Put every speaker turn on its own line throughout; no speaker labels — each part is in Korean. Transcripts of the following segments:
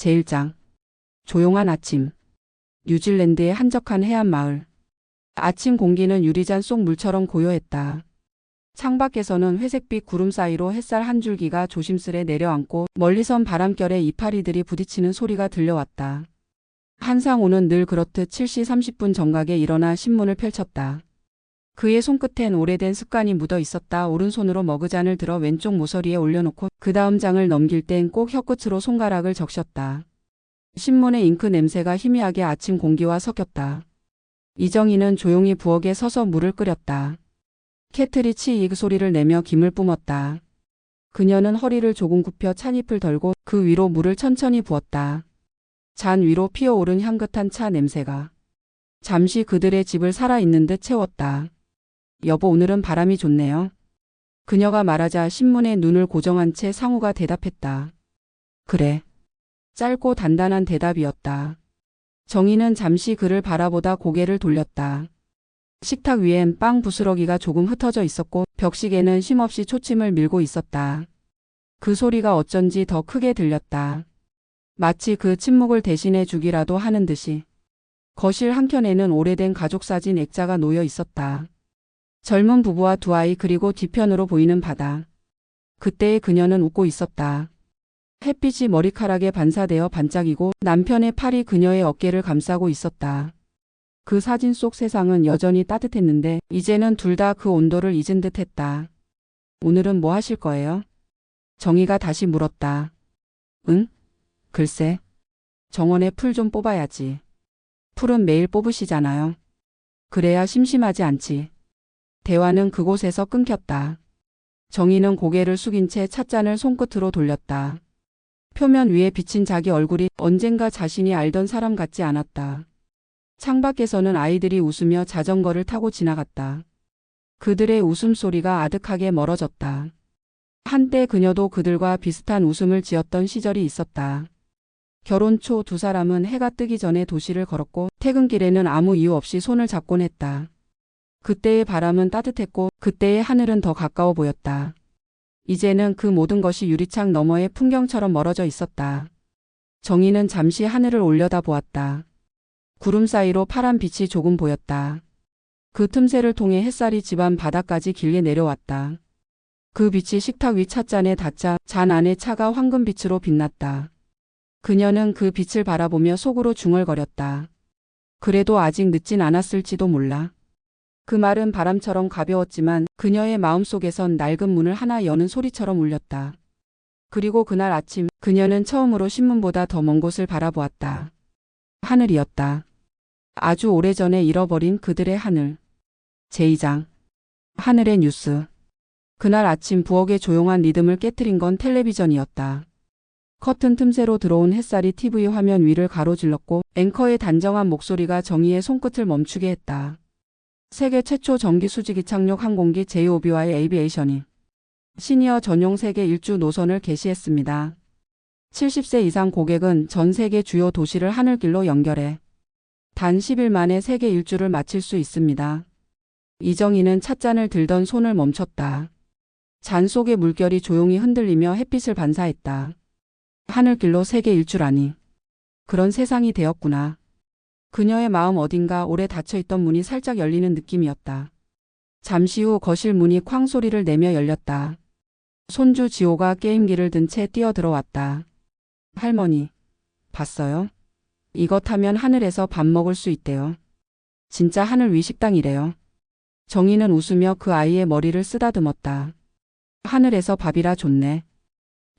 제1장. 조용한 아침. 뉴질랜드의 한적한 해안 마을. 아침 공기는 유리잔 속 물처럼 고요했다. 창밖에서는 회색빛 구름 사이로 햇살 한 줄기가 조심스레 내려앉고 멀리선 바람결에 이파리들이 부딪히는 소리가 들려왔다. 한상우는 늘 그렇듯 7시 30분 정각에 일어나 신문을 펼쳤다. 그의 손끝엔 오래된 습관이 묻어 있었다. 오른손으로 머그잔을 들어 왼쪽 모서리에 올려놓고 그 다음 장을 넘길 땐 꼭 혀끝으로 손가락을 적셨다. 신문의 잉크 냄새가 희미하게 아침 공기와 섞였다. 이정희는 조용히 부엌에 서서 물을 끓였다. 케틀이 치익 소리를 내며 김을 뿜었다. 그녀는 허리를 조금 굽혀 찻잎을 덜고 그 위로 물을 천천히 부었다. 잔 위로 피어오른 향긋한 차 냄새가 잠시 그들의 집을 살아있는 듯 채웠다. 여보, 오늘은 바람이 좋네요. 그녀가 말하자 신문에 눈을 고정한 채 상우가 대답했다. 그래. 짧고 단단한 대답이었다. 정희는 잠시 그를 바라보다 고개를 돌렸다. 식탁 위엔 빵 부스러기가 조금 흩어져 있었고 벽시계는 쉼없이 초침을 밀고 있었다. 그 소리가 어쩐지 더 크게 들렸다. 마치 그 침묵을 대신해 주기라도 하는 듯이. 거실 한켠에는 오래된 가족사진 액자가 놓여 있었다. 젊은 부부와 두 아이 그리고 뒤편으로 보이는 바다. 그때의 그녀는 웃고 있었다. 햇빛이 머리카락에 반사되어 반짝이고 남편의 팔이 그녀의 어깨를 감싸고 있었다. 그 사진 속 세상은 여전히 따뜻했는데 이제는 둘 다 그 온도를 잊은 듯 했다. 오늘은 뭐 하실 거예요? 정희가 다시 물었다. 응? 글쎄. 정원에 풀 좀 뽑아야지. 풀은 매일 뽑으시잖아요. 그래야 심심하지 않지. 대화는 그곳에서 끊겼다. 정희는 고개를 숙인 채 찻잔을 손끝으로 돌렸다. 표면 위에 비친 자기 얼굴이 언젠가 자신이 알던 사람 같지 않았다. 창밖에서는 아이들이 웃으며 자전거를 타고 지나갔다. 그들의 웃음소리가 아득하게 멀어졌다. 한때 그녀도 그들과 비슷한 웃음을 지었던 시절이 있었다. 결혼 초 두 사람은 해가 뜨기 전에 도시를 걸었고 퇴근길에는 아무 이유 없이 손을 잡곤 했다. 그때의 바람은 따뜻했고 그때의 하늘은 더 가까워 보였다. 이제는 그 모든 것이 유리창 너머의 풍경처럼 멀어져 있었다. 정희는 잠시 하늘을 올려다 보았다. 구름 사이로 파란 빛이 조금 보였다. 그 틈새를 통해 햇살이 집안 바닥까지 길게 내려왔다. 그 빛이 식탁 위 찻잔에 닿자 잔 안의 차가 황금빛으로 빛났다. 그녀는 그 빛을 바라보며 속으로 중얼거렸다. 그래도 아직 늦진 않았을지도 몰라. 그 말은 바람처럼 가벼웠지만 그녀의 마음속에선 낡은 문을 하나 여는 소리처럼 울렸다. 그리고 그날 아침 그녀는 처음으로 신문보다 더 먼 곳을 바라보았다. 하늘이었다. 아주 오래전에 잃어버린 그들의 하늘. 제2장. 하늘의 뉴스. 그날 아침 부엌의 조용한 리듬을 깨트린 건 텔레비전이었다. 커튼 틈새로 들어온 햇살이 TV 화면 위를 가로질렀고 앵커의 단정한 목소리가 정희의 손끝을 멈추게 했다. 세계 최초 전기 수직 이착륙 항공기 JOBY 에이비에이션이 시니어 전용 세계 일주 노선을 개시했습니다. 70세 이상 고객은 전 세계 주요 도시를 하늘길로 연결해 단 10일 만에 세계 일주를 마칠 수 있습니다. 이정희는 찻잔을 들던 손을 멈췄다. 잔 속의 물결이 조용히 흔들리며 햇빛을 반사했다. 하늘길로 세계 일주라니. 그런 세상이 되었구나. 그녀의 마음 어딘가 오래 닫혀있던 문이 살짝 열리는 느낌이었다. 잠시 후 거실 문이 쾅 소리를 내며 열렸다. 손주 지호가 게임기를 든 채 뛰어들어왔다. 할머니, 봤어요? 이거 타면 하늘에서 밥 먹을 수 있대요. 진짜 하늘 위 식당이래요. 정희는 웃으며 그 아이의 머리를 쓰다듬었다. 하늘에서 밥이라 좋네.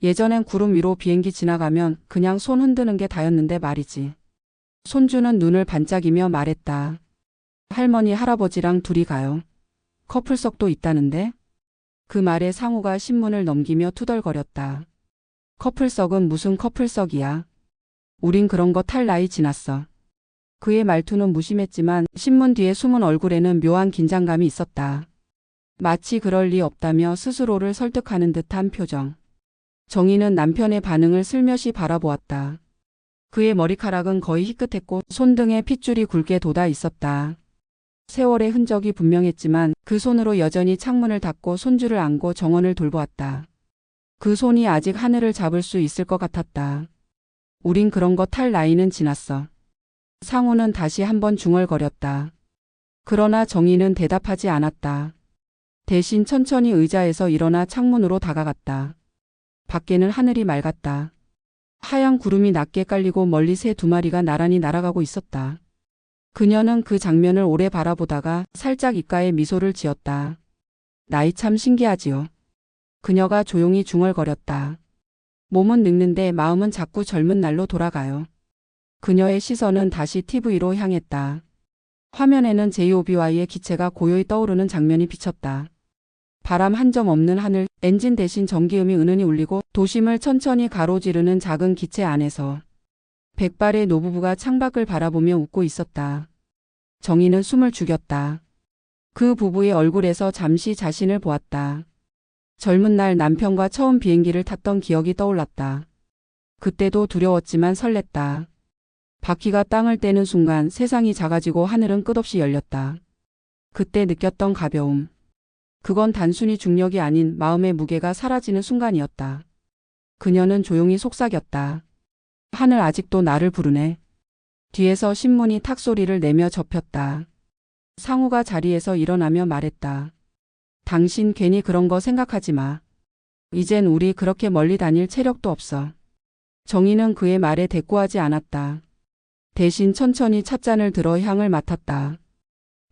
예전엔 구름 위로 비행기 지나가면 그냥 손 흔드는 게 다였는데 말이지. 손주는 눈을 반짝이며 말했다. 할머니 할아버지랑 둘이 가요. 커플석도 있다는데? 그 말에 상우가 신문을 넘기며 투덜거렸다. 커플석은 무슨 커플석이야. 우린 그런 거 탈 나이 지났어. 그의 말투는 무심했지만 신문 뒤에 숨은 얼굴에는 묘한 긴장감이 있었다. 마치 그럴 리 없다며 스스로를 설득하는 듯한 표정. 정희는 남편의 반응을 슬며시 바라보았다. 그의 머리카락은 거의 희끗했고 손등에 핏줄이 굵게 돋아 있었다. 세월의 흔적이 분명했지만 그 손으로 여전히 창문을 닫고 손주를 안고 정원을 돌보았다. 그 손이 아직 하늘을 잡을 수 있을 것 같았다. 우린 그런 거 탈 나이는 지났어. 상우는 다시 한번 중얼거렸다. 그러나 정희는 대답하지 않았다. 대신 천천히 의자에서 일어나 창문으로 다가갔다. 밖에는 하늘이 맑았다. 하얀 구름이 낮게 깔리고 멀리 새 두 마리가 나란히 날아가고 있었다. 그녀는 그 장면을 오래 바라보다가 살짝 입가에 미소를 지었다. 나이 참 신기하지요. 그녀가 조용히 중얼거렸다. 몸은 늙는데 마음은 자꾸 젊은 날로 돌아가요. 그녀의 시선은 다시 TV로 향했다. 화면에는 JOBY의 기체가 고요히 떠오르는 장면이 비쳤다. 바람 한 점 없는 하늘, 엔진 대신 전기음이 은은히 울리고 도심을 천천히 가로지르는 작은 기체 안에서 백발의 노부부가 창밖을 바라보며 웃고 있었다. 정희는 숨을 죽였다. 그 부부의 얼굴에서 잠시 자신을 보았다. 젊은 날 남편과 처음 비행기를 탔던 기억이 떠올랐다. 그때도 두려웠지만 설렜다. 바퀴가 땅을 떼는 순간 세상이 작아지고 하늘은 끝없이 열렸다. 그때 느꼈던 가벼움. 그건 단순히 중력이 아닌 마음의 무게가 사라지는 순간이었다. 그녀는 조용히 속삭였다. 하늘 아직도 나를 부르네. 뒤에서 신문이 탁 소리를 내며 접혔다. 상우가 자리에서 일어나며 말했다. 당신 괜히 그런 거 생각하지 마. 이젠 우리 그렇게 멀리 다닐 체력도 없어. 정희는 그의 말에 대꾸하지 않았다. 대신 천천히 찻잔을 들어 향을 맡았다.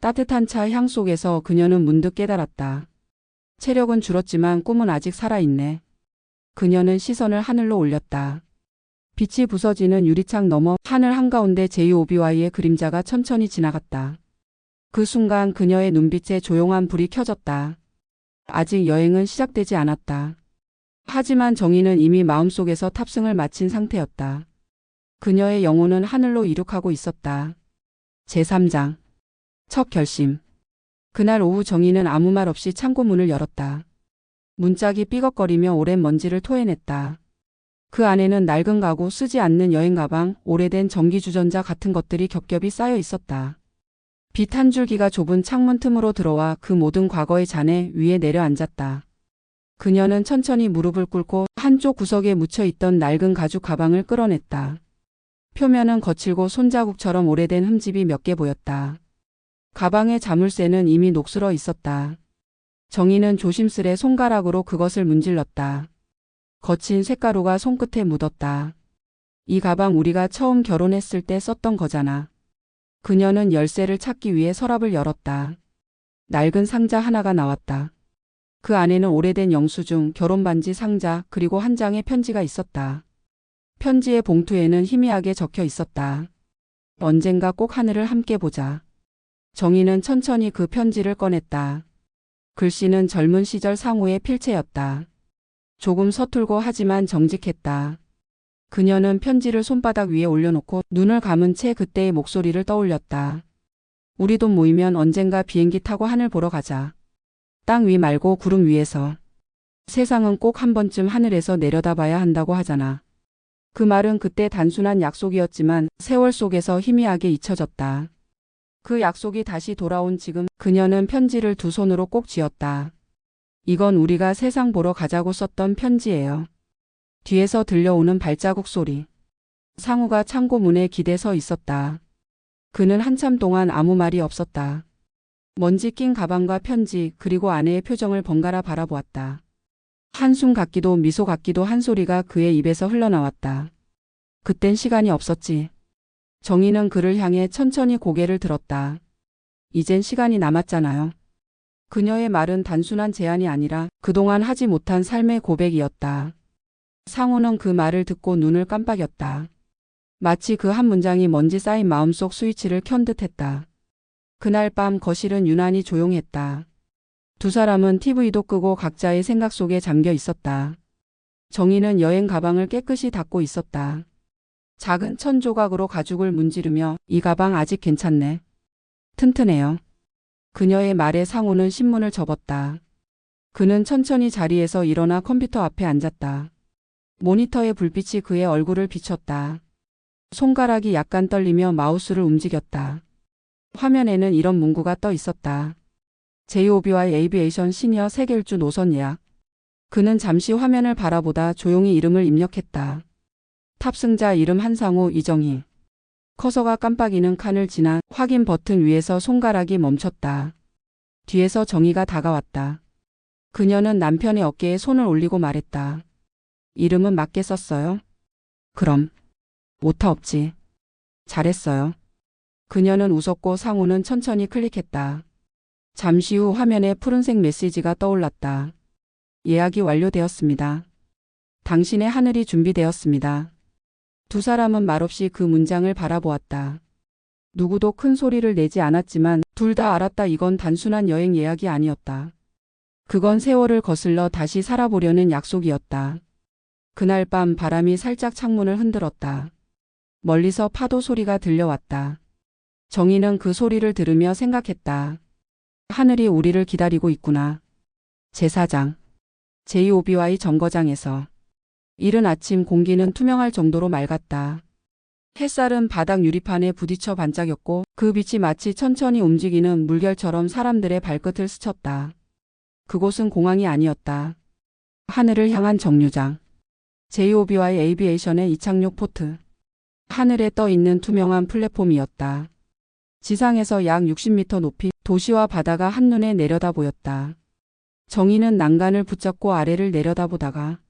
따뜻한 차 향 속에서 그녀는 문득 깨달았다. 체력은 줄었지만 꿈은 아직 살아있네. 그녀는 시선을 하늘로 올렸다. 빛이 부서지는 유리창 너머 하늘 한가운데 JOBY의 그림자가 천천히 지나갔다. 그 순간 그녀의 눈빛에 조용한 불이 켜졌다. 아직 여행은 시작되지 않았다. 하지만 정희는 이미 마음속에서 탑승을 마친 상태였다. 그녀의 영혼은 하늘로 이륙하고 있었다. 제3장 첫 결심. 그날 오후 정희는 아무 말 없이 창고 문을 열었다. 문짝이 삐걱거리며 오랜 먼지를 토해냈다. 그 안에는 낡은 가구, 쓰지 않는 여행 가방, 오래된 전기주전자 같은 것들이 겹겹이 쌓여 있었다. 빛 한 줄기가 좁은 창문 틈으로 들어와 그 모든 과거의 잔해 위에 내려앉았다. 그녀는 천천히 무릎을 꿇고 한쪽 구석에 묻혀있던 낡은 가죽 가방을 끌어냈다. 표면은 거칠고 손자국처럼 오래된 흠집이 몇 개 보였다. 가방의 자물쇠는 이미 녹슬어 있었다. 정희는 조심스레 손가락으로 그것을 문질렀다. 거친 쇳가루가 손끝에 묻었다. 이 가방 우리가 처음 결혼했을 때 썼던 거잖아. 그녀는 열쇠를 찾기 위해 서랍을 열었다. 낡은 상자 하나가 나왔다. 그 안에는 오래된 영수증, 결혼반지 상자, 그리고 한 장의 편지가 있었다. 편지의 봉투에는 희미하게 적혀 있었다. 언젠가 꼭 하늘을 함께 보자. 정희는 천천히 그 편지를 꺼냈다. 글씨는 젊은 시절 상우의 필체였다. 조금 서툴고 하지만 정직했다. 그녀는 편지를 손바닥 위에 올려놓고 눈을 감은 채 그때의 목소리를 떠올렸다. 우리 돈 모이면 언젠가 비행기 타고 하늘 보러 가자. 땅 위 말고 구름 위에서. 세상은 꼭 한 번쯤 하늘에서 내려다봐야 한다고 하잖아. 그 말은 그때 단순한 약속이었지만 세월 속에서 희미하게 잊혀졌다. 그 약속이 다시 돌아온 지금 그녀는 편지를 두 손으로 꼭 쥐었다. 이건 우리가 세상 보러 가자고 썼던 편지예요. 뒤에서 들려오는 발자국 소리. 상우가 창고 문에 기대 서 있었다. 그는 한참 동안 아무 말이 없었다. 먼지 낀 가방과 편지 그리고 아내의 표정을 번갈아 바라보았다. 한숨 같기도 미소 같기도 한 소리가 그의 입에서 흘러나왔다. 그땐 시간이 없었지. 정희는 그를 향해 천천히 고개를 들었다. 이젠 시간이 남았잖아요. 그녀의 말은 단순한 제안이 아니라 그동안 하지 못한 삶의 고백이었다. 상우는 그 말을 듣고 눈을 깜빡였다. 마치 그 한 문장이 먼지 쌓인 마음속 스위치를 켠 듯했다. 그날 밤 거실은 유난히 조용했다. 두 사람은 TV도 끄고 각자의 생각 속에 잠겨 있었다. 정희는 여행 가방을 깨끗이 닦고 있었다. 작은 천 조각으로 가죽을 문지르며 이 가방 아직 괜찮네. 튼튼해요. 그녀의 말에 상우는 신문을 접었다. 그는 천천히 자리에서 일어나 컴퓨터 앞에 앉았다. 모니터의 불빛이 그의 얼굴을 비췄다. 손가락이 약간 떨리며 마우스를 움직였다. 화면에는 이런 문구가 떠 있었다. JOBY 에이비에이션 시니어 세계 일주 노선 예약. 그는 잠시 화면을 바라보다 조용히 이름을 입력했다. 탑승자 이름 한상우, 이정희. 커서가 깜빡이는 칸을 지나 확인 버튼 위에서 손가락이 멈췄다. 뒤에서 정희가 다가왔다. 그녀는 남편의 어깨에 손을 올리고 말했다. 이름은 맞게 썼어요? 그럼. 오타 없지. 잘했어요. 그녀는 웃었고 상우는 천천히 클릭했다. 잠시 후 화면에 푸른색 메시지가 떠올랐다. 예약이 완료되었습니다. 당신의 하늘이 준비되었습니다. 두 사람은 말없이 그 문장을 바라보았다. 누구도 큰 소리를 내지 않았지만 둘 다 알았다. 이건 단순한 여행 예약이 아니었다. 그건 세월을 거슬러 다시 살아보려는 약속이었다. 그날 밤 바람이 살짝 창문을 흔들었다. 멀리서 파도 소리가 들려왔다. 정희는 그 소리를 들으며 생각했다. 하늘이 우리를 기다리고 있구나. 제사장. 제2OBY 정거장에서. 이른 아침 공기는 투명할 정도로 맑았다. 햇살은 바닥 유리판에 부딪혀 반짝였고 그 빛이 마치 천천히 움직이는 물결처럼 사람들의 발끝을 스쳤다. 그곳은 공항이 아니었다. 하늘을 향한 정류장. 제2OBY 에이비에이션의 이착륙 포트. 하늘에 떠 있는 투명한 플랫폼이었다. 지상에서 약 60m 높이 도시와 바다가 한눈에 내려다 보였다. 정희는 난간을 붙잡고 아래를 내려다보다가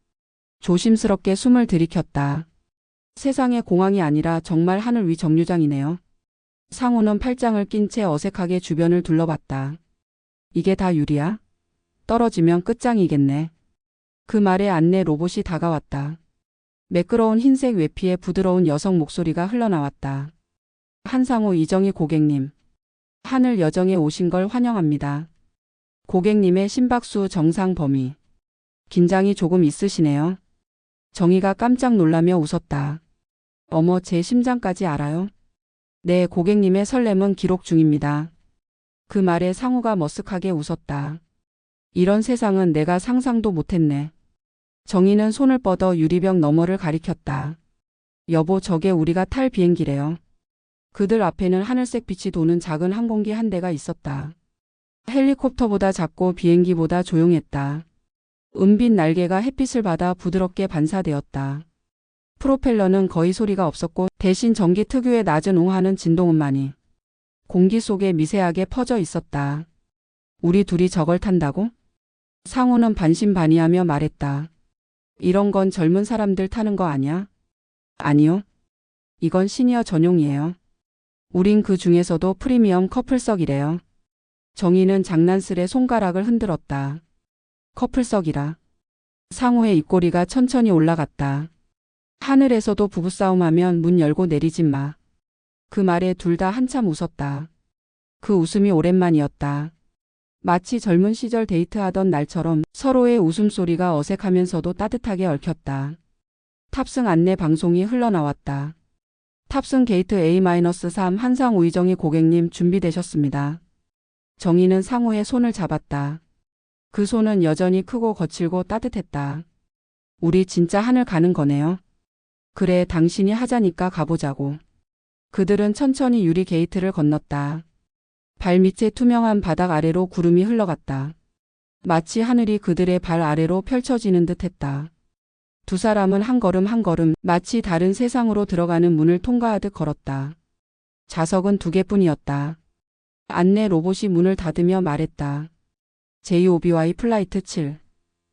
조심스럽게 숨을 들이켰다. 세상의 공항이 아니라 정말 하늘 위 정류장이네요. 상우는 팔짱을 낀 채 어색하게 주변을 둘러봤다. 이게 다 유리야? 떨어지면 끝장이겠네. 그 말에 안내 로봇이 다가왔다. 매끄러운 흰색 외피에 부드러운 여성 목소리가 흘러나왔다. 한상우, 이정희 고객님. 하늘 여정에 오신 걸 환영합니다. 고객님의 심박수 정상 범위. 긴장이 조금 있으시네요. 정희가 깜짝 놀라며 웃었다. 어머, 제 심장까지 알아요? 네, 고객님의 설렘은 기록 중입니다. 그 말에 상우가 머쓱하게 웃었다. 이런 세상은 내가 상상도 못했네. 정희는 손을 뻗어 유리병 너머를 가리켰다. 여보, 저게 우리가 탈 비행기래요. 그들 앞에는 하늘색 빛이 도는 작은 항공기 한 대가 있었다. 헬리콥터보다 작고 비행기보다 조용했다. 은빛 날개가 햇빛을 받아 부드럽게 반사되었다. 프로펠러는 거의 소리가 없었고 대신 전기 특유의 낮은 웅하는 진동음만이 공기 속에 미세하게 퍼져 있었다. 우리 둘이 저걸 탄다고? 상우는 반신반의하며 말했다. 이런 건 젊은 사람들 타는 거 아니야? 아니요. 이건 시니어 전용이에요. 우린 그 중에서도 프리미엄 커플석이래요. 정희는 장난스레 손가락을 흔들었다. 커플석이라. 상우의 입꼬리가 천천히 올라갔다. 하늘에서도 부부싸움하면 문 열고 내리지 마. 그 말에 둘 다 한참 웃었다. 그 웃음이 오랜만이었다. 마치 젊은 시절 데이트하던 날처럼 서로의 웃음소리가 어색하면서도 따뜻하게 얽혔다. 탑승 안내 방송이 흘러나왔다. 탑승 게이트 A-3 한상우, 이정희 고객님 준비되셨습니다. 정희는 상우의 손을 잡았다. 그 손은 여전히 크고 거칠고 따뜻했다. 우리 진짜 하늘 가는 거네요. 그래, 당신이 하자니까 가보자고. 그들은 천천히 유리 게이트를 건넜다. 발밑에 투명한 바닥 아래로 구름이 흘러갔다. 마치 하늘이 그들의 발 아래로 펼쳐지는 듯 했다. 두 사람은 한 걸음 한 걸음 마치 다른 세상으로 들어가는 문을 통과하듯 걸었다. 좌석은 2개뿐이었다. 안내 로봇이 문을 닫으며 말했다. 제2OBY 플라이트 7.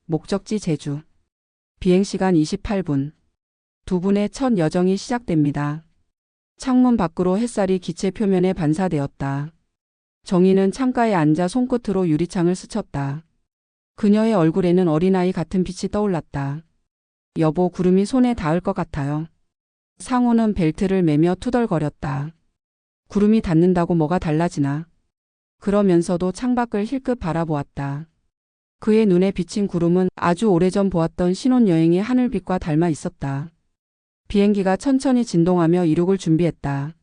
목적지 제주. 비행시간 28분. 두 분의 첫 여정이 시작됩니다. 창문 밖으로 햇살이 기체 표면에 반사되었다. 정희는 창가에 앉아 손끝으로 유리창을 스쳤다. 그녀의 얼굴에는 어린아이 같은 빛이 떠올랐다. 여보, 구름이 손에 닿을 것 같아요. 상우는 벨트를 매며 투덜거렸다. 구름이 닿는다고 뭐가 달라지나? 그러면서도 창밖을 힐끗 바라보았다. 그의 눈에 비친 구름은 아주 오래전 보았던 신혼여행의 하늘빛과 닮아 있었다. 비행기가 천천히 진동하며 이륙을 준비했다.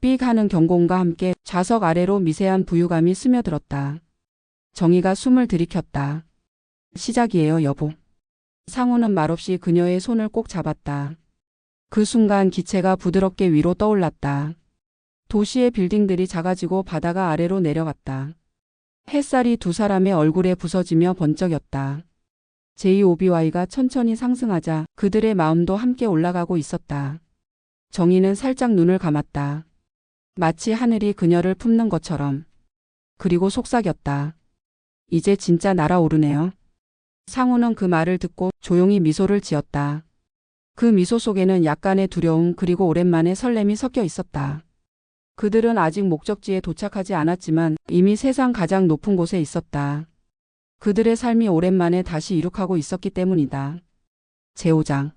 삑 하는 경고음과 함께 좌석 아래로 미세한 부유감이 스며들었다. 정희가 숨을 들이켰다. 시작이에요, 여보. 상우는 말없이 그녀의 손을 꼭 잡았다. 그 순간 기체가 부드럽게 위로 떠올랐다. 도시의 빌딩들이 작아지고 바다가 아래로 내려갔다. 햇살이 두 사람의 얼굴에 부서지며 번쩍였다. JOBY가 천천히 상승하자 그들의 마음도 함께 올라가고 있었다. 정희는 살짝 눈을 감았다. 마치 하늘이 그녀를 품는 것처럼. 그리고 속삭였다. 이제 진짜 날아오르네요. 상우는 그 말을 듣고 조용히 미소를 지었다. 그 미소 속에는 약간의 두려움 그리고 오랜만에 설렘이 섞여 있었다. 그들은 아직 목적지에 도착하지 않았지만 이미 세상 가장 높은 곳에 있었다. 그들의 삶이 오랜만에 다시 이룩하고 있었기 때문이다. 제5장.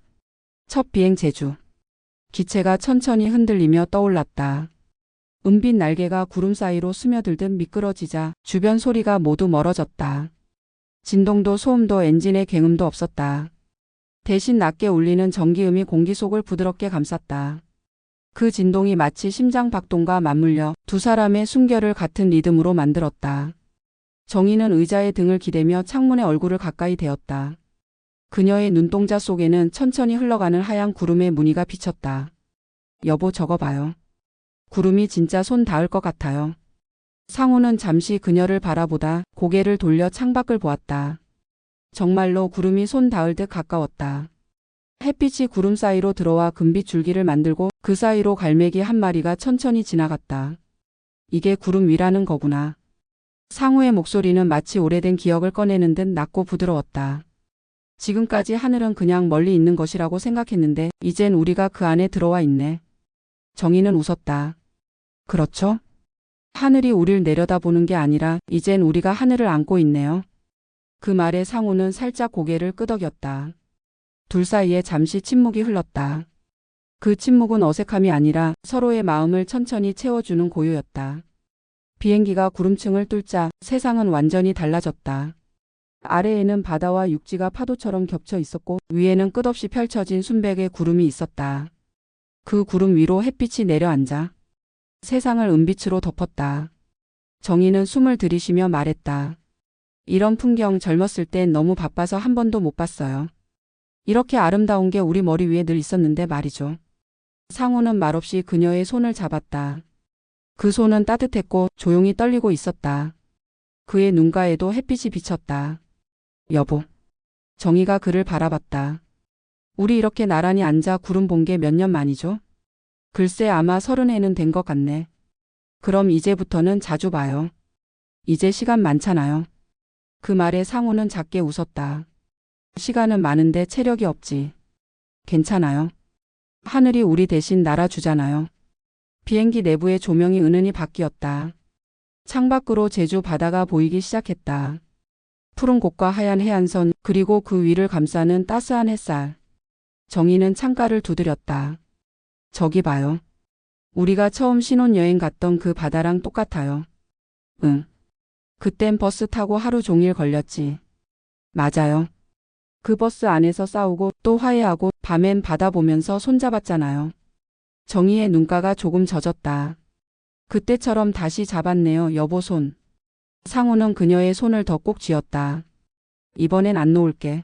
첫 비행 제주. 기체가 천천히 흔들리며 떠올랐다. 은빛 날개가 구름 사이로 스며들듯 미끄러지자 주변 소리가 모두 멀어졌다. 진동도 소음도 엔진의 굉음도 없었다. 대신 낮게 울리는 전기음이 공기 속을 부드럽게 감쌌다. 그 진동이 마치 심장 박동과 맞물려 두 사람의 숨결을 같은 리듬으로 만들었다. 정희는 의자에 등을 기대며 창문에 얼굴을 가까이 대었다. 그녀의 눈동자 속에는 천천히 흘러가는 하얀 구름의 무늬가 비쳤다. 여보, 저거 봐요. 구름이 진짜 손 닿을 것 같아요. 상우는 잠시 그녀를 바라보다 고개를 돌려 창밖을 보았다. 정말로 구름이 손 닿을 듯 가까웠다. 햇빛이 구름 사이로 들어와 금빛 줄기를 만들고 그 사이로 갈매기 한 마리가 천천히 지나갔다. 이게 구름 위라는 거구나. 상우의 목소리는 마치 오래된 기억을 꺼내는 듯 낮고 부드러웠다. 지금까지 하늘은 그냥 멀리 있는 것이라고 생각했는데 이젠 우리가 그 안에 들어와 있네. 정희는 웃었다. 그렇죠? 하늘이 우릴 내려다보는 게 아니라 이젠 우리가 하늘을 안고 있네요. 그 말에 상우는 살짝 고개를 끄덕였다. 둘 사이에 잠시 침묵이 흘렀다. 그 침묵은 어색함이 아니라 서로의 마음을 천천히 채워주는 고요였다. 비행기가 구름층을 뚫자 세상은 완전히 달라졌다. 아래에는 바다와 육지가 파도처럼 겹쳐 있었고 위에는 끝없이 펼쳐진 순백의 구름이 있었다. 그 구름 위로 햇빛이 내려앉아 세상을 은빛으로 덮었다. 정희는 숨을 들이쉬며 말했다. 이런 풍경 젊었을 땐 너무 바빠서 한 번도 못 봤어요. 이렇게 아름다운 게 우리 머리 위에 늘 있었는데 말이죠. 상우는 말없이 그녀의 손을 잡았다. 그 손은 따뜻했고 조용히 떨리고 있었다. 그의 눈가에도 햇빛이 비쳤다. 여보. 정희가 그를 바라봤다. 우리 이렇게 나란히 앉아 구름 본 게 몇 년 만이죠? 글쎄 아마 30해는 된 것 같네. 그럼 이제부터는 자주 봐요. 이제 시간 많잖아요. 그 말에 상우는 작게 웃었다. 시간은 많은데 체력이 없지. 괜찮아요. 하늘이 우리 대신 날아주잖아요. 비행기 내부의 조명이 은은히 바뀌었다. 창밖으로 제주 바다가 보이기 시작했다. 푸른 곳과 하얀 해안선 그리고 그 위를 감싸는 따스한 햇살. 정희는 창가를 두드렸다. 저기 봐요. 우리가 처음 신혼여행 갔던 그 바다랑 똑같아요. 응. 그땐 버스 타고 하루 종일 걸렸지. 맞아요. 그 버스 안에서 싸우고 또 화해하고 밤엔 바다 보면서 손잡았잖아요. 정희의 눈가가 조금 젖었다. 그때처럼 다시 잡았네요, 여보 손. 상우는 그녀의 손을 더 꼭 쥐었다. 이번엔 안 놓을게.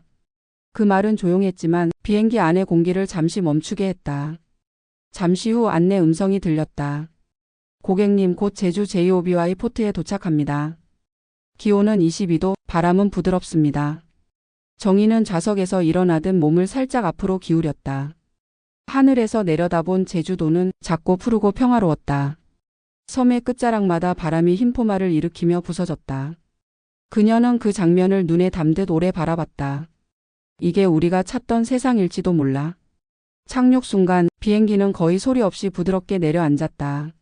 그 말은 조용했지만 비행기 안의 공기를 잠시 멈추게 했다. 잠시 후 안내 음성이 들렸다. 고객님, 곧 제주 JOBY 포트에 도착합니다. 기온은 22도, 바람은 부드럽습니다. 정희는 좌석에서 일어나듯 몸을 살짝 앞으로 기울였다. 하늘에서 내려다본 제주도는 작고 푸르고 평화로웠다. 섬의 끝자락마다 바람이 흰 포마를 일으키며 부서졌다. 그녀는 그 장면을 눈에 담듯 오래 바라봤다. 이게 우리가 찾던 세상일지도 몰라. 착륙 순간 비행기는 거의 소리 없이 부드럽게 내려앉았다.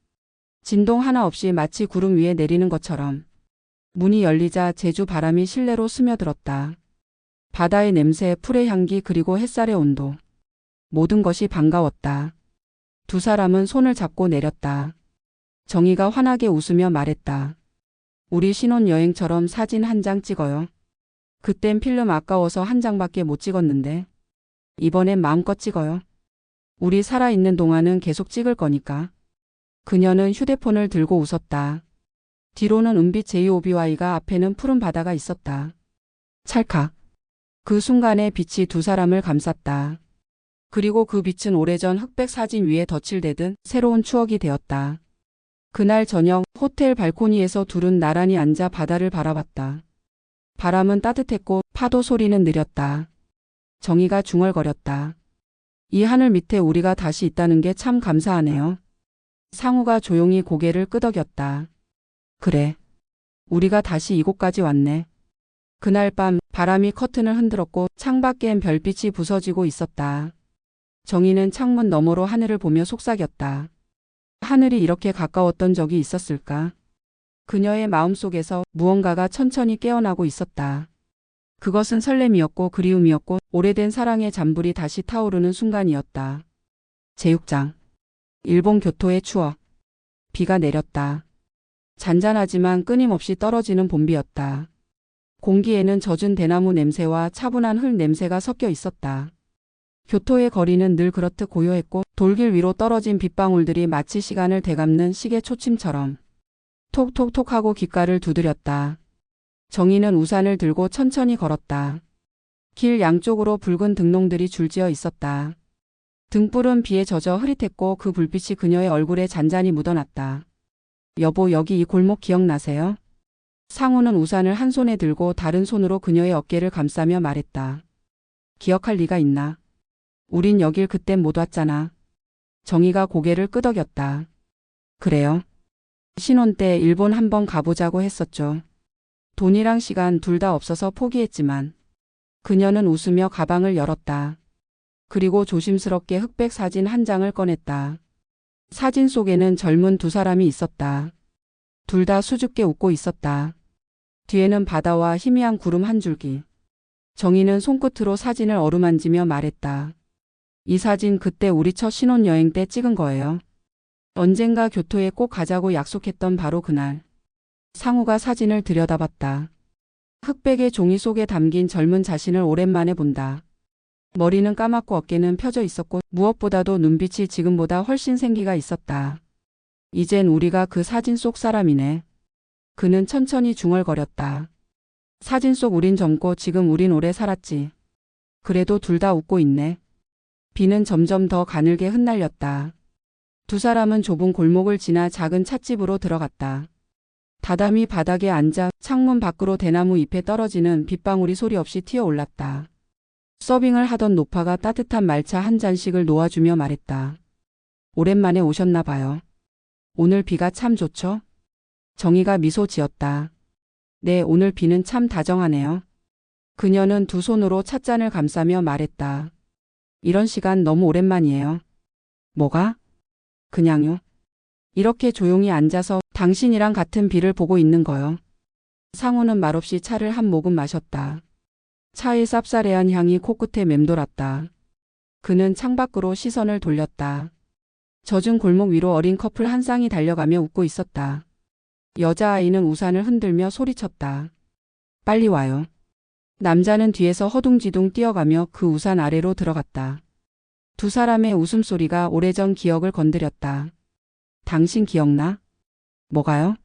진동 하나 없이 마치 구름 위에 내리는 것처럼. 문이 열리자 제주 바람이 실내로 스며들었다. 바다의 냄새, 풀의 향기 그리고 햇살의 온도. 모든 것이 반가웠다. 두 사람은 손을 잡고 내렸다. 정희가 환하게 웃으며 말했다. 우리 신혼여행처럼 사진 한 장 찍어요. 그땐 필름 아까워서 한 장밖에 못 찍었는데. 이번엔 마음껏 찍어요. 우리 살아있는 동안은 계속 찍을 거니까. 그녀는 휴대폰을 들고 웃었다. 뒤로는 은빛 JOBY가 앞에는 푸른 바다가 있었다. 찰칵. 그 순간에 빛이 두 사람을 감쌌다. 그리고 그 빛은 오래전 흑백 사진 위에 덧칠되듯 새로운 추억이 되었다. 그날 저녁 호텔 발코니에서 둘은 나란히 앉아 바다를 바라봤다. 바람은 따뜻했고 파도 소리는 느렸다. 정희가 중얼거렸다. 이 하늘 밑에 우리가 다시 있다는 게 참 감사하네요. 상우가 조용히 고개를 끄덕였다. 그래. 우리가 다시 이곳까지 왔네. 그날 밤 바람이 커튼을 흔들었고 창밖엔 별빛이 부서지고 있었다. 정희는 창문 너머로 하늘을 보며 속삭였다. 하늘이 이렇게 가까웠던 적이 있었을까? 그녀의 마음속에서 무언가가 천천히 깨어나고 있었다. 그것은 설렘이었고 그리움이었고 오래된 사랑의 잔불이 다시 타오르는 순간이었다. 제육장. 일본 교토의 추억. 비가 내렸다. 잔잔하지만 끊임없이 떨어지는 봄비였다. 공기에는 젖은 대나무 냄새와 차분한 흙 냄새가 섞여 있었다. 교토의 거리는 늘 그렇듯 고요했고 돌길 위로 떨어진 빗방울들이 마치 시간을 되감는 시계 초침처럼 톡톡톡 하고 귓가를 두드렸다. 정희는 우산을 들고 천천히 걸었다. 길 양쪽으로 붉은 등롱들이 줄지어 있었다. 등불은 비에 젖어 흐릿했고 그 불빛이 그녀의 얼굴에 잔잔히 묻어났다. 여보, 여기 이 골목 기억나세요? 상우는 우산을 한 손에 들고 다른 손으로 그녀의 어깨를 감싸며 말했다. 기억할 리가 있나? 우린 여길 그땐 못 왔잖아. 정희가 고개를 끄덕였다. 그래요. 신혼 때 일본 한번 가보자고 했었죠. 돈이랑 시간 둘 다 없어서 포기했지만 그녀는 웃으며 가방을 열었다. 그리고 조심스럽게 흑백 사진 한 장을 꺼냈다. 사진 속에는 젊은 두 사람이 있었다. 둘 다 수줍게 웃고 있었다. 뒤에는 바다와 희미한 구름 한 줄기. 정희는 손끝으로 사진을 어루만지며 말했다. 이 사진 그때 우리 첫 신혼여행 때 찍은 거예요. 언젠가 교토에 꼭 가자고 약속했던 바로 그날. 상우가 사진을 들여다봤다. 흑백의 종이 속에 담긴 젊은 자신을 오랜만에 본다. 머리는 까맣고 어깨는 펴져 있었고 무엇보다도 눈빛이 지금보다 훨씬 생기가 있었다. 이젠 우리가 그 사진 속 사람이네. 그는 천천히 중얼거렸다. 사진 속 우린 젊고 지금 우린 오래 살았지. 그래도 둘 다 웃고 있네. 비는 점점 더 가늘게 흩날렸다. 두 사람은 좁은 골목을 지나 작은 찻집으로 들어갔다. 다담이 바닥에 앉아 창문 밖으로 대나무 잎에 떨어지는 빗방울이 소리 없이 튀어올랐다. 서빙을 하던 노파가 따뜻한 말차 한 잔씩을 놓아주며 말했다. 오랜만에 오셨나 봐요. 오늘 비가 참 좋죠? 정희가 미소 지었다. 네, 오늘 비는 참 다정하네요. 그녀는 두 손으로 찻잔을 감싸며 말했다. 이런 시간 너무 오랜만이에요. 뭐가? 그냥요. 이렇게 조용히 앉아서 당신이랑 같은 비를 보고 있는 거요. 상우는 말없이 차를 한 모금 마셨다. 차의 쌉싸래한 향이 코끝에 맴돌았다. 그는 창밖으로 시선을 돌렸다. 젖은 골목 위로 어린 커플 한 쌍이 달려가며 웃고 있었다. 여자아이는 우산을 흔들며 소리쳤다. 빨리 와요. 남자는 뒤에서 허둥지둥 뛰어가며 그 우산 아래로 들어갔다. 두 사람의 웃음소리가 오래전 기억을 건드렸다. 당신 기억나? 뭐가요?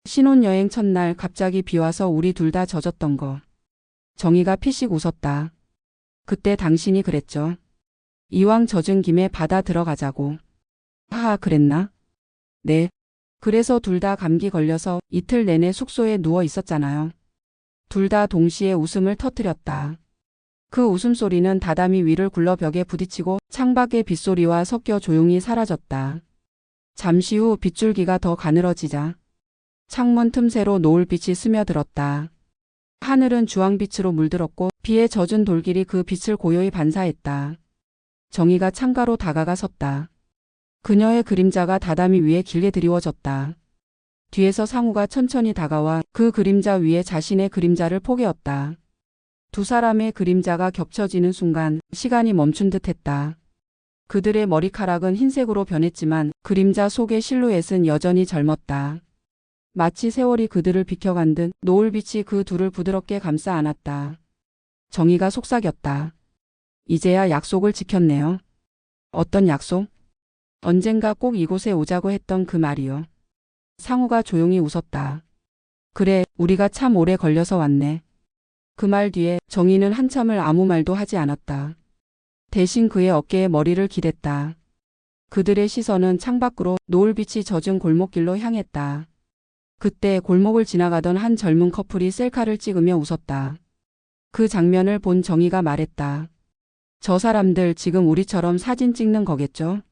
신혼여행 첫날 갑자기 비 와서 우리 둘 다 젖었던 거. 정희가 피식 웃었다. 그때 당신이 그랬죠. 이왕 젖은 김에 바다 들어가자고. 하하, 그랬나? 네. 그래서 둘 다 감기 걸려서 이틀 내내 숙소에 누워 있었잖아요. 둘 다 동시에 웃음을 터뜨렸다. 그 웃음소리는 다다미 위를 굴러 벽에 부딪히고 창밖의 빗소리와 섞여 조용히 사라졌다. 잠시 후 빗줄기가 더 가늘어지자 창문 틈새로 노을빛이 스며들었다. 하늘은 주황빛으로 물들었고 비에 젖은 돌길이 그 빛을 고요히 반사했다. 정희가 창가로 다가가 섰다. 그녀의 그림자가 다다미 위에 길게 드리워졌다. 뒤에서 상우가 천천히 다가와 그 그림자 위에 자신의 그림자를 포개었다. 두 사람의 그림자가 겹쳐지는 순간 시간이 멈춘 듯했다. 그들의 머리카락은 흰색으로 변했지만 그림자 속의 실루엣은 여전히 젊었다. 마치 세월이 그들을 비켜간 듯 노을빛이 그 둘을 부드럽게 감싸 안았다. 정희가 속삭였다. 이제야 약속을 지켰네요. 어떤 약속? 언젠가 꼭 이곳에 오자고 했던 그 말이요. 상우가 조용히 웃었다. 그래, 우리가 참 오래 걸려서 왔네. 그 말 뒤에 정희는 한참을 아무 말도 하지 않았다. 대신 그의 어깨에 머리를 기댔다. 그들의 시선은 창밖으로 노을빛이 젖은 골목길로 향했다. 그때 골목을 지나가던 한 젊은 커플이 셀카를 찍으며 웃었다. 그 장면을 본 정희가 말했다. 저 사람들 지금 우리처럼 사진 찍는 거겠죠?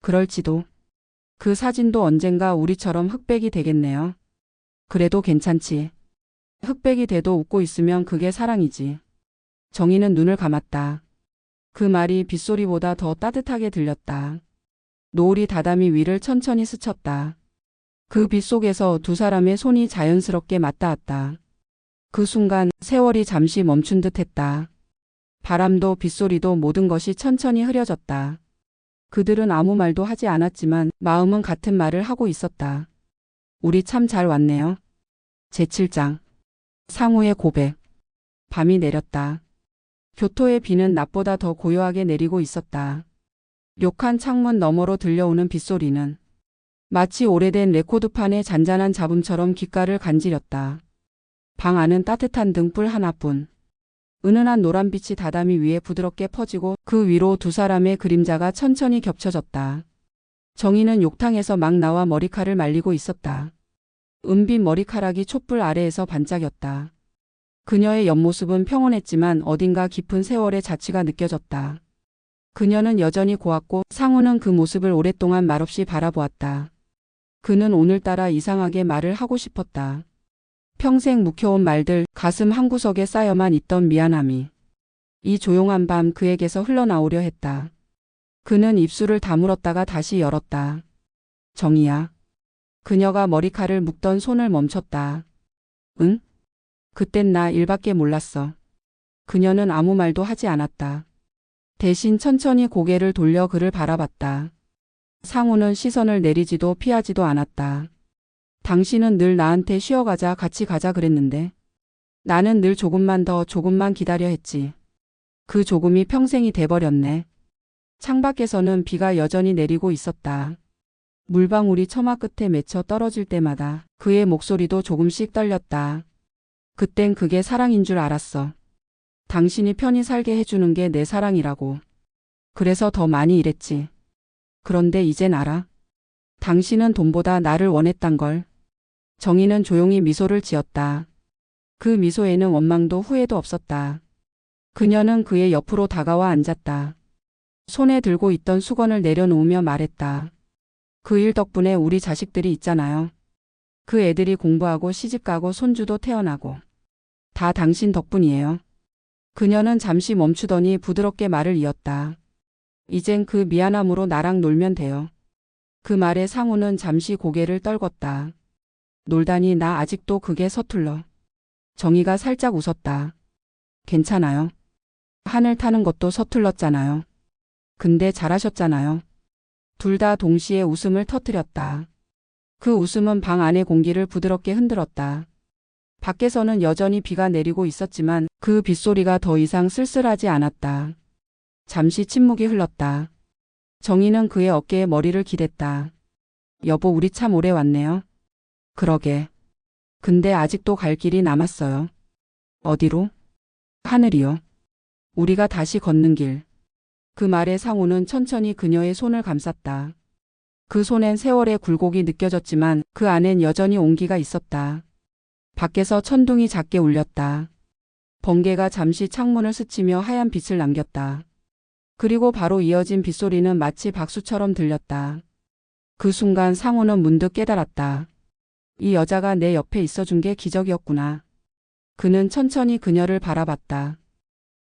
그럴지도. 그 사진도 언젠가 우리처럼 흑백이 되겠네요. 그래도 괜찮지. 흑백이 돼도 웃고 있으면 그게 사랑이지. 정희는 눈을 감았다. 그 말이 빗소리보다 더 따뜻하게 들렸다. 노을이 다다미 위를 천천히 스쳤다. 그 빛 속에서 두 사람의 손이 자연스럽게 맞닿았다. 그 순간 세월이 잠시 멈춘 듯 했다. 바람도 빗소리도 모든 것이 천천히 흐려졌다. 그들은 아무 말도 하지 않았지만 마음은 같은 말을 하고 있었다. 우리 참 잘 왔네요. 제7장 상우의 고백. 밤이 내렸다. 교토의 비는 낮보다 더 고요하게 내리고 있었다. 료칸 창문 너머로 들려오는 빗소리는 마치 오래된 레코드판의 잔잔한 잡음처럼 귓가를 간지렸다. 방 안은 따뜻한 등불 하나뿐. 은은한 노란빛이 다다미 위에 부드럽게 퍼지고 그 위로 두 사람의 그림자가 천천히 겹쳐졌다. 정희는 욕탕에서 막 나와 머리칼을 말리고 있었다. 은빛 머리카락이 촛불 아래에서 반짝였다. 그녀의 옆모습은 평온했지만 어딘가 깊은 세월의 자취가 느껴졌다. 그녀는 여전히 고왔고 상우는 그 모습을 오랫동안 말없이 바라보았다. 그는 오늘따라 이상하게 말을 하고 싶었다. 평생 묵혀온 말들, 가슴 한구석에 쌓여만 있던 미안함이 이 조용한 밤 그에게서 흘러나오려 했다. 그는 입술을 다물었다가 다시 열었다. 정희야. 그녀가 머리칼을 묶던 손을 멈췄다. 응? 그땐 나 일밖에 몰랐어. 그녀는 아무 말도 하지 않았다. 대신 천천히 고개를 돌려 그를 바라봤다. 상우는 시선을 내리지도 피하지도 않았다. 당신은 늘 나한테 쉬어가자 같이 가자 그랬는데 나는 늘 조금만 더 조금만 기다려 했지. 그 조금이 평생이 돼버렸네. 창밖에서는 비가 여전히 내리고 있었다. 물방울이 처마 끝에 맺혀 떨어질 때마다 그의 목소리도 조금씩 떨렸다. 그땐 그게 사랑인 줄 알았어. 당신이 편히 살게 해주는 게 내 사랑이라고. 그래서 더 많이 일했지. 그런데 이젠 알아. 당신은 돈보다 나를 원했단 걸. 정희는 조용히 미소를 지었다. 그 미소에는 원망도 후회도 없었다. 그녀는 그의 옆으로 다가와 앉았다. 손에 들고 있던 수건을 내려놓으며 말했다. 그 일 덕분에 우리 자식들이 있잖아요. 그 애들이 공부하고 시집가고 손주도 태어나고. 다 당신 덕분이에요. 그녀는 잠시 멈추더니 부드럽게 말을 이었다. 이젠 그 미안함으로 나랑 놀면 돼요. 그 말에 상우는 잠시 고개를 떨궜다. 놀다니 나 아직도 그게 서툴러. 정희가 살짝 웃었다. 괜찮아요. 하늘 타는 것도 서툴렀잖아요. 근데 잘하셨잖아요. 둘 다 동시에 웃음을 터뜨렸다. 그 웃음은 방 안의 공기를 부드럽게 흔들었다. 밖에서는 여전히 비가 내리고 있었지만 그 빗소리가 더 이상 쓸쓸하지 않았다. 잠시 침묵이 흘렀다. 정희는 그의 어깨에 머리를 기댔다. 여보, 우리 참 오래 왔네요. 그러게. 근데 아직도 갈 길이 남았어요. 어디로? 하늘이요. 우리가 다시 걷는 길. 그 말에 상우는 천천히 그녀의 손을 감쌌다. 그 손엔 세월의 굴곡이 느껴졌지만 그 안엔 여전히 온기가 있었다. 밖에서 천둥이 작게 울렸다. 번개가 잠시 창문을 스치며 하얀 빛을 남겼다. 그리고 바로 이어진 빗소리는 마치 박수처럼 들렸다. 그 순간 상우는 문득 깨달았다. 이 여자가 내 옆에 있어준 게 기적이었구나. 그는 천천히 그녀를 바라봤다.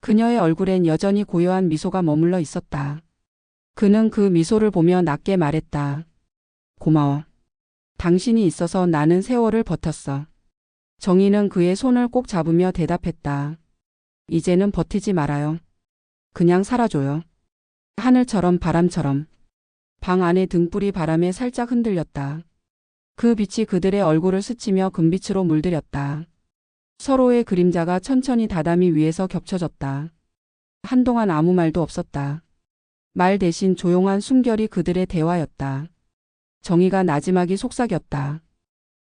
그녀의 얼굴엔 여전히 고요한 미소가 머물러 있었다. 그는 그 미소를 보며 낮게 말했다. 고마워. 당신이 있어서 나는 세월을 버텼어. 정희는 그의 손을 꼭 잡으며 대답했다. 이제는 버티지 말아요. 그냥 살아줘요. 하늘처럼 바람처럼. 방 안의 등불이 바람에 살짝 흔들렸다. 그 빛이 그들의 얼굴을 스치며 금빛으로 물들였다. 서로의 그림자가 천천히 다다미 위에서 겹쳐졌다. 한동안 아무 말도 없었다. 말 대신 조용한 숨결이 그들의 대화였다. 정희가 나지막이 속삭였다.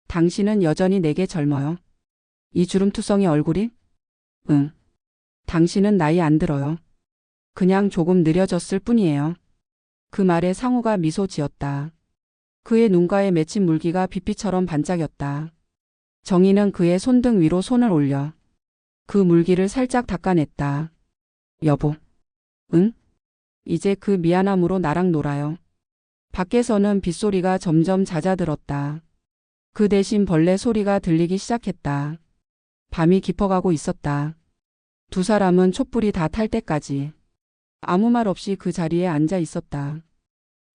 당신은 여전히 내게 젊어요. 이 주름투성이 얼굴이? 응. 당신은 나이 안 들어요. 그냥 조금 느려졌을 뿐이에요. 그 말에 상우가 미소 지었다. 그의 눈가에 맺힌 물기가 빛빛처럼 반짝였다. 정희는 그의 손등 위로 손을 올려 그 물기를 살짝 닦아냈다. 여보. 응? 이제 그 미안함으로 나랑 놀아요. 밖에서는 빗소리가 점점 잦아들었다. 그 대신 벌레 소리가 들리기 시작했다. 밤이 깊어가고 있었다. 두 사람은 촛불이 다 탈 때까지 아무 말 없이 그 자리에 앉아 있었다.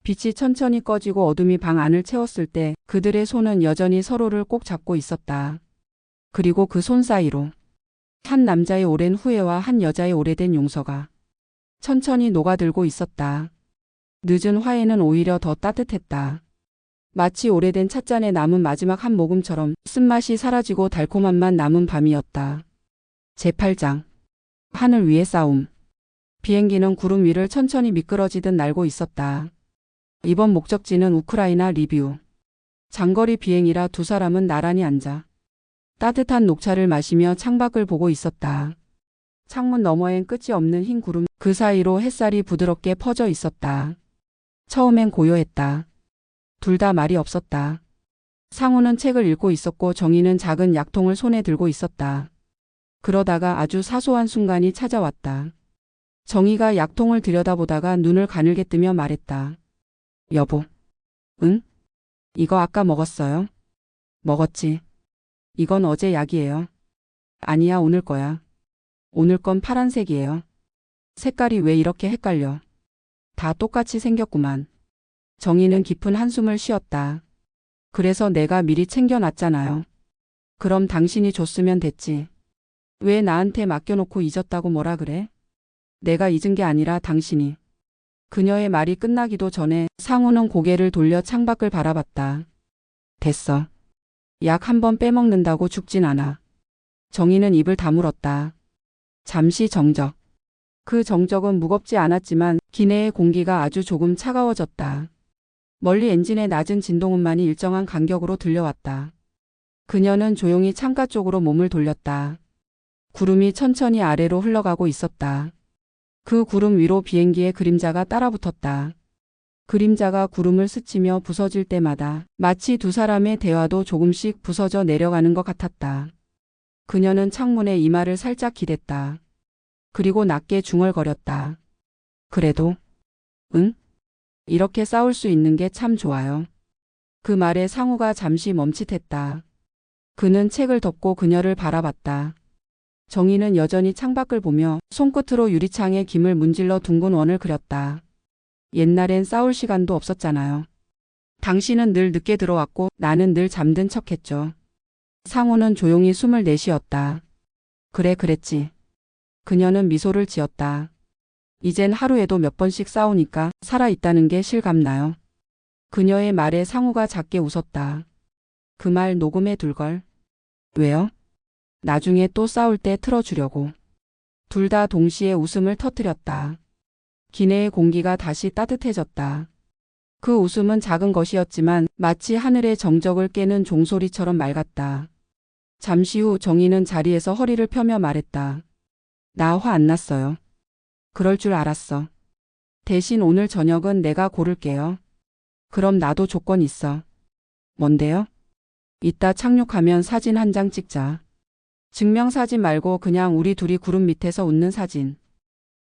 빛이 천천히 꺼지고 어둠이 방 안을 채웠을 때 그들의 손은 여전히 서로를 꼭 잡고 있었다. 그리고 그 손 사이로 한 남자의 오랜 후회와 한 여자의 오래된 용서가 천천히 녹아들고 있었다. 늦은 화해는 오히려 더 따뜻했다. 마치 오래된 찻잔에 남은 마지막 한 모금처럼 쓴맛이 사라지고 달콤함만 남은 밤이었다. 제8장 하늘 위의 싸움. 비행기는 구름 위를 천천히 미끄러지듯 날고 있었다. 이번 목적지는 우크라이나 리비우. 장거리 비행이라 두 사람은 나란히 앉아 따뜻한 녹차를 마시며 창밖을 보고 있었다. 창문 너머엔 끝이 없는 흰 구름, 그 사이로 햇살이 부드럽게 퍼져 있었다. 처음엔 고요했다. 둘 다 말이 없었다. 상우는 책을 읽고 있었고 정희는 작은 약통을 손에 들고 있었다. 그러다가 아주 사소한 순간이 찾아왔다. 정희가 약통을 들여다보다가 눈을 가늘게 뜨며 말했다. 여보. 응? 이거 아까 먹었어요? 먹었지. 이건 어제 약이에요. 아니야, 오늘 거야. 오늘 건 파란색이에요. 색깔이 왜 이렇게 헷갈려? 다 똑같이 생겼구만. 정희는 깊은 한숨을 쉬었다. 그래서 내가 미리 챙겨놨잖아요. 그럼 당신이 줬으면 됐지. 왜 나한테 맡겨놓고 잊었다고 뭐라 그래? 내가 잊은 게 아니라 당신이. 그녀의 말이 끝나기도 전에 상우는 고개를 돌려 창밖을 바라봤다. 됐어. 약 한 번 빼먹는다고 죽진 않아. 정희는 입을 다물었다. 잠시 정적. 그 정적은 무겁지 않았지만 기내의 공기가 아주 조금 차가워졌다. 멀리 엔진의 낮은 진동음만이 일정한 간격으로 들려왔다. 그녀는 조용히 창가 쪽으로 몸을 돌렸다. 구름이 천천히 아래로 흘러가고 있었다. 그 구름 위로 비행기의 그림자가 따라붙었다. 그림자가 구름을 스치며 부서질 때마다 마치 두 사람의 대화도 조금씩 부서져 내려가는 것 같았다. 그녀는 창문에 이마를 살짝 기댔다. 그리고 낮게 중얼거렸다. 그래도, 응? 이렇게 싸울 수 있는 게 참 좋아요. 그 말에 상우가 잠시 멈칫했다. 그는 책을 덮고 그녀를 바라봤다. 정희는 여전히 창밖을 보며 손끝으로 유리창에 김을 문질러 둥근 원을 그렸다. 옛날엔 싸울 시간도 없었잖아요. 당신은 늘 늦게 들어왔고 나는 늘 잠든 척했죠. 상우는 조용히 숨을 내쉬었다. 그래, 그랬지. 그녀는 미소를 지었다. 이젠 하루에도 몇 번씩 싸우니까 살아있다는 게 실감나요. 그녀의 말에 상우가 작게 웃었다. 그 말 녹음해 둘걸. 왜요? 나중에 또 싸울 때 틀어주려고. 둘 다 동시에 웃음을 터뜨렸다. 기내의 공기가 다시 따뜻해졌다. 그 웃음은 작은 것이었지만 마치 하늘의 정적을 깨는 종소리처럼 맑았다. 잠시 후 정희는 자리에서 허리를 펴며 말했다. 나 화 안 났어요. 그럴 줄 알았어. 대신 오늘 저녁은 내가 고를게요. 그럼 나도 조건 있어. 뭔데요? 이따 착륙하면 사진 한 장 찍자. 증명사진 말고 그냥 우리 둘이 구름 밑에서 웃는 사진.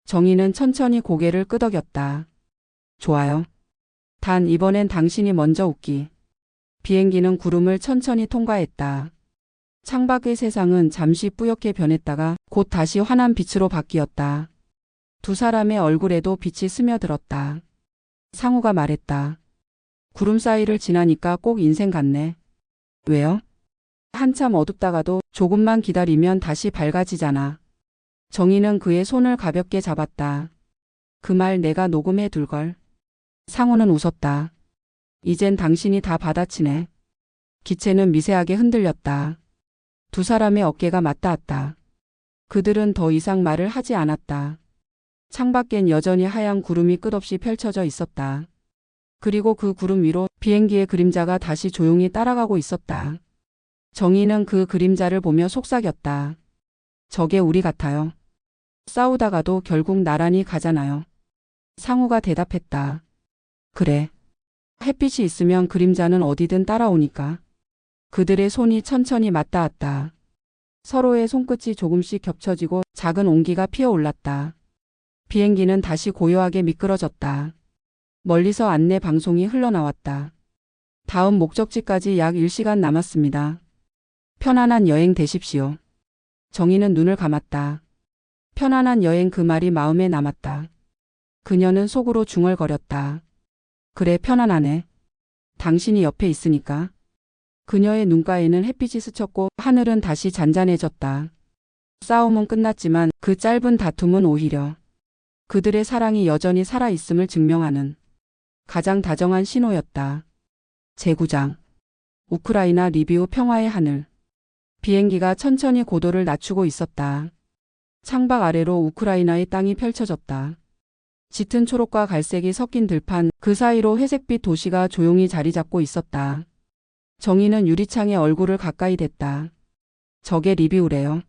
정희는 천천히 고개를 끄덕였다. 좋아요. 단 이번엔 당신이 먼저 웃기. 비행기는 구름을 천천히 통과했다. 창밖의 세상은 잠시 뿌옇게 변했다가 곧 다시 환한 빛으로 바뀌었다. 두 사람의 얼굴에도 빛이 스며들었다. 상우가 말했다. 구름 사이를 지나니까 꼭 인생 같네. 왜요? 한참 어둡다가도 조금만 기다리면 다시 밝아지잖아. 정희는 그의 손을 가볍게 잡았다. 그 말 내가 녹음해 둘걸. 상우는 웃었다. 이젠 당신이 다 받아치네. 기체는 미세하게 흔들렸다. 두 사람의 어깨가 맞닿았다. 그들은 더 이상 말을 하지 않았다. 창밖엔 여전히 하얀 구름이 끝없이 펼쳐져 있었다. 그리고 그 구름 위로 비행기의 그림자가 다시 조용히 따라가고 있었다. 정희는 그 그림자를 보며 속삭였다. 저게 우리 같아요. 싸우다가도 결국 나란히 가잖아요. 상우가 대답했다. 그래. 햇빛이 있으면 그림자는 어디든 따라오니까. 그들의 손이 천천히 맞닿았다. 서로의 손끝이 조금씩 겹쳐지고 작은 온기가 피어올랐다. 비행기는 다시 고요하게 미끄러졌다. 멀리서 안내 방송이 흘러나왔다. 다음 목적지까지 약 1시간 남았습니다. 편안한 여행 되십시오. 정희는 눈을 감았다. 편안한 여행, 그 말이 마음에 남았다. 그녀는 속으로 중얼거렸다. 그래, 편안하네. 당신이 옆에 있으니까. 그녀의 눈가에는 햇빛이 스쳤고 하늘은 다시 잔잔해졌다. 싸움은 끝났지만 그 짧은 다툼은 오히려 그들의 사랑이 여전히 살아있음을 증명하는 가장 다정한 신호였다. 제9장 우크라이나 리비우 평화의 하늘. 비행기가 천천히 고도를 낮추고 있었다. 창밖 아래로 우크라이나의 땅이 펼쳐졌다. 짙은 초록과 갈색이 섞인 들판, 그 사이로 회색빛 도시가 조용히 자리 잡고 있었다. 정희는 유리창에 얼굴을 가까이 댔다. 저게 리비우래요.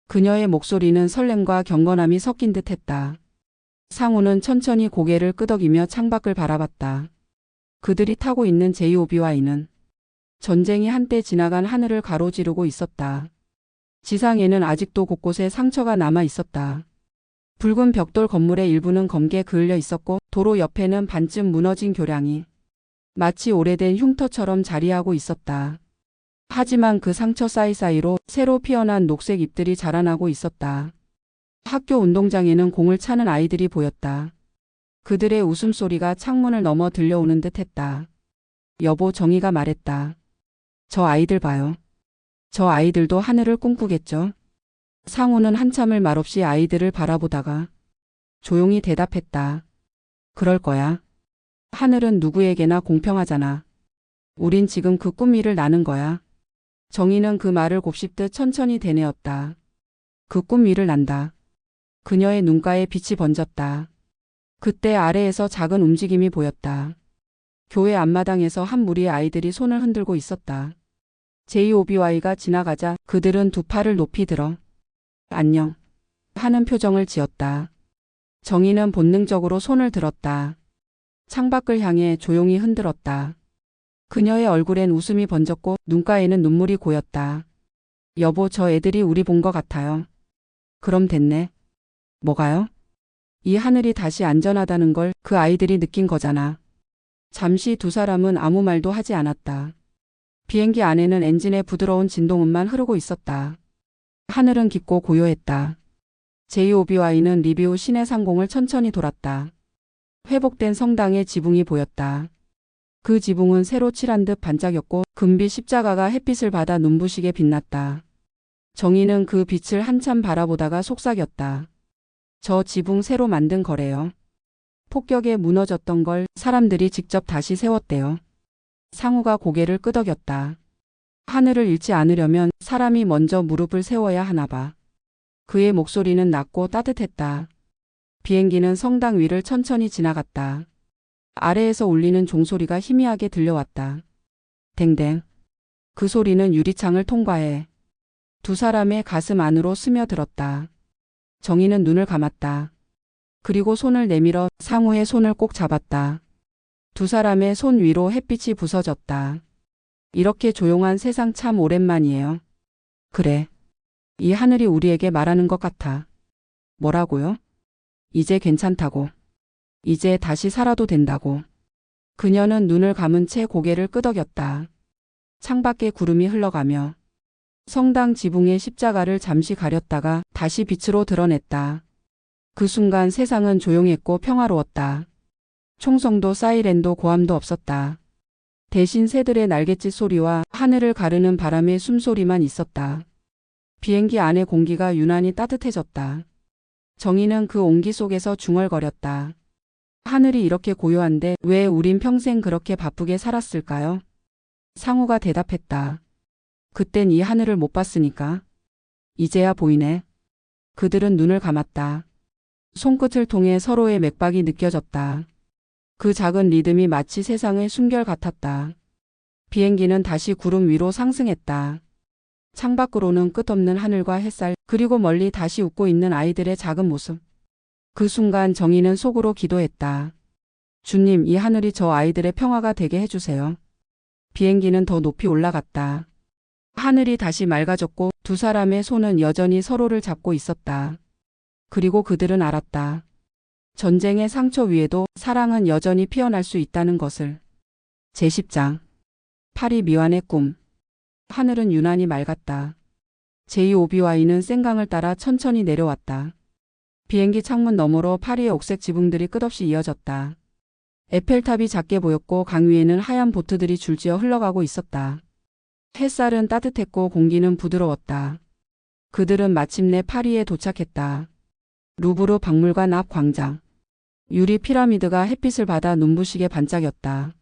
그녀의 목소리는 설렘과 경건함이 섞인 듯했다. 상우는 천천히 고개를 끄덕이며 창밖을 바라봤다. 그들이 타고 있는 JOBY는 전쟁이 한때 지나간 하늘을 가로지르고 있었다. 지상에는 아직도 곳곳에 상처가 남아 있었다. 붉은 벽돌 건물의 일부는 검게 그을려 있었고 도로 옆에는 반쯤 무너진 교량이 마치 오래된 흉터처럼 자리하고 있었다. 하지만 그 상처 사이사이로 새로 피어난 녹색 잎들이 자라나고 있었다. 학교 운동장에는 공을 차는 아이들이 보였다. 그들의 웃음소리가 창문을 넘어 들려오는 듯했다. 여보, 정희가 말했다. 저 아이들 봐요. 저 아이들도 하늘을 꿈꾸겠죠? 상우는 한참을 말없이 아이들을 바라보다가 조용히 대답했다. 그럴 거야. 하늘은 누구에게나 공평하잖아. 우린 지금 그 꿈 위를 나는 거야. 정희는 그 말을 곱씹듯 천천히 되뇌었다. 그 꿈 위를 난다. 그녀의 눈가에 빛이 번졌다. 그때 아래에서 작은 움직임이 보였다. 교회 앞마당에서 한 무리의 아이들이 손을 흔들고 있었다. JOBY가 지나가자 그들은 두 팔을 높이 들어 안녕 하는 표정을 지었다. 정희는 본능적으로 손을 들었다. 창밖을 향해 조용히 흔들었다. 그녀의 얼굴엔 웃음이 번졌고 눈가에는 눈물이 고였다. 여보, 저 애들이 우리 본 것 같아요. 그럼 됐네. 뭐가요? 이 하늘이 다시 안전하다는 걸 그 아이들이 느낀 거잖아. 잠시 두 사람은 아무 말도 하지 않았다. 비행기 안에는 엔진의 부드러운 진동음만 흐르고 있었다. 하늘은 깊고 고요했다. JOBY는 리비우 시내 상공을 천천히 돌았다. 회복된 성당의 지붕이 보였다. 그 지붕은 새로 칠한 듯 반짝였고 금빛 십자가가 햇빛을 받아 눈부시게 빛났다. 정희는 그 빛을 한참 바라보다가 속삭였다. 저 지붕 새로 만든 거래요. 폭격에 무너졌던 걸 사람들이 직접 다시 세웠대요. 상우가 고개를 끄덕였다. 하늘을 잃지 않으려면 사람이 먼저 무릎을 세워야 하나 봐. 그의 목소리는 낮고 따뜻했다. 비행기는 성당 위를 천천히 지나갔다. 아래에서 울리는 종소리가 희미하게 들려왔다. 댕댕. 그 소리는 유리창을 통과해 두 사람의 가슴 안으로 스며들었다. 정희는 눈을 감았다. 그리고 손을 내밀어 상우의 손을 꼭 잡았다. 두 사람의 손 위로 햇빛이 부서졌다. 이렇게 조용한 세상 참 오랜만이에요. 그래. 이 하늘이 우리에게 말하는 것 같아. 뭐라고요? 이제 괜찮다고. 이제 다시 살아도 된다고. 그녀는 눈을 감은 채 고개를 끄덕였다. 창밖에 구름이 흘러가며 성당 지붕의 십자가를 잠시 가렸다가 다시 빛으로 드러냈다. 그 순간 세상은 조용했고 평화로웠다. 총성도 사이렌도 고함도 없었다. 대신 새들의 날갯짓 소리와 하늘을 가르는 바람의 숨소리만 있었다. 비행기 안의 공기가 유난히 따뜻해졌다. 정희는 그 온기 속에서 중얼거렸다. 하늘이 이렇게 고요한데 왜 우린 평생 그렇게 바쁘게 살았을까요? 상우가 대답했다. 그땐 이 하늘을 못 봤으니까. 이제야 보이네. 그들은 눈을 감았다. 손끝을 통해 서로의 맥박이 느껴졌다. 그 작은 리듬이 마치 세상의 숨결 같았다. 비행기는 다시 구름 위로 상승했다. 창밖으로는 끝없는 하늘과 햇살, 그리고 멀리 다시 웃고 있는 아이들의 작은 모습. 그 순간 정희는 속으로 기도했다. 주님, 이 하늘이 저 아이들의 평화가 되게 해주세요. 비행기는 더 높이 올라갔다. 하늘이 다시 맑아졌고 두 사람의 손은 여전히 서로를 잡고 있었다. 그리고 그들은 알았다. 전쟁의 상처 위에도 사랑은 여전히 피어날 수 있다는 것을. 제10장. 파리 미완의 꿈. 하늘은 유난히 맑았다. 제2오비와이는 센강을 따라 천천히 내려왔다. 비행기 창문 너머로 파리의 옥색 지붕들이 끝없이 이어졌다. 에펠탑이 작게 보였고 강 위에는 하얀 보트들이 줄지어 흘러가고 있었다. 햇살은 따뜻했고 공기는 부드러웠다. 그들은 마침내 파리에 도착했다. 루브르 박물관 앞 광장. 유리 피라미드가 햇빛을 받아 눈부시게 반짝였다.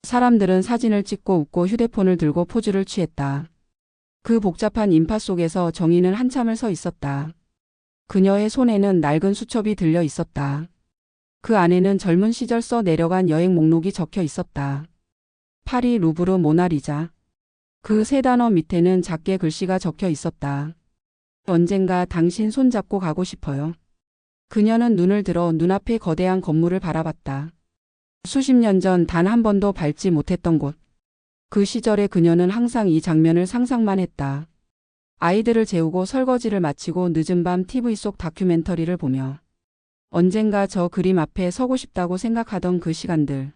사람들은 사진을 찍고 웃고 휴대폰을 들고 포즈를 취했다. 그 복잡한 인파 속에서 정의는 한참을 서 있었다. 그녀의 손에는 낡은 수첩이 들려 있었다. 그 안에는 젊은 시절 써 내려간 여행 목록이 적혀 있었다. 파리 루브르 모나리자. 그 세 단어 밑에는 작게 글씨가 적혀 있었다. 언젠가 당신 손잡고 가고 싶어요. 그녀는 눈을 들어 눈앞의 거대한 건물을 바라봤다. 수십 년 전 단 한 번도 밟지 못했던 곳. 그 시절에 그녀는 항상 이 장면을 상상만 했다. 아이들을 재우고 설거지를 마치고 늦은 밤 TV 속 다큐멘터리를 보며 언젠가 저 그림 앞에 서고 싶다고 생각하던 그 시간들.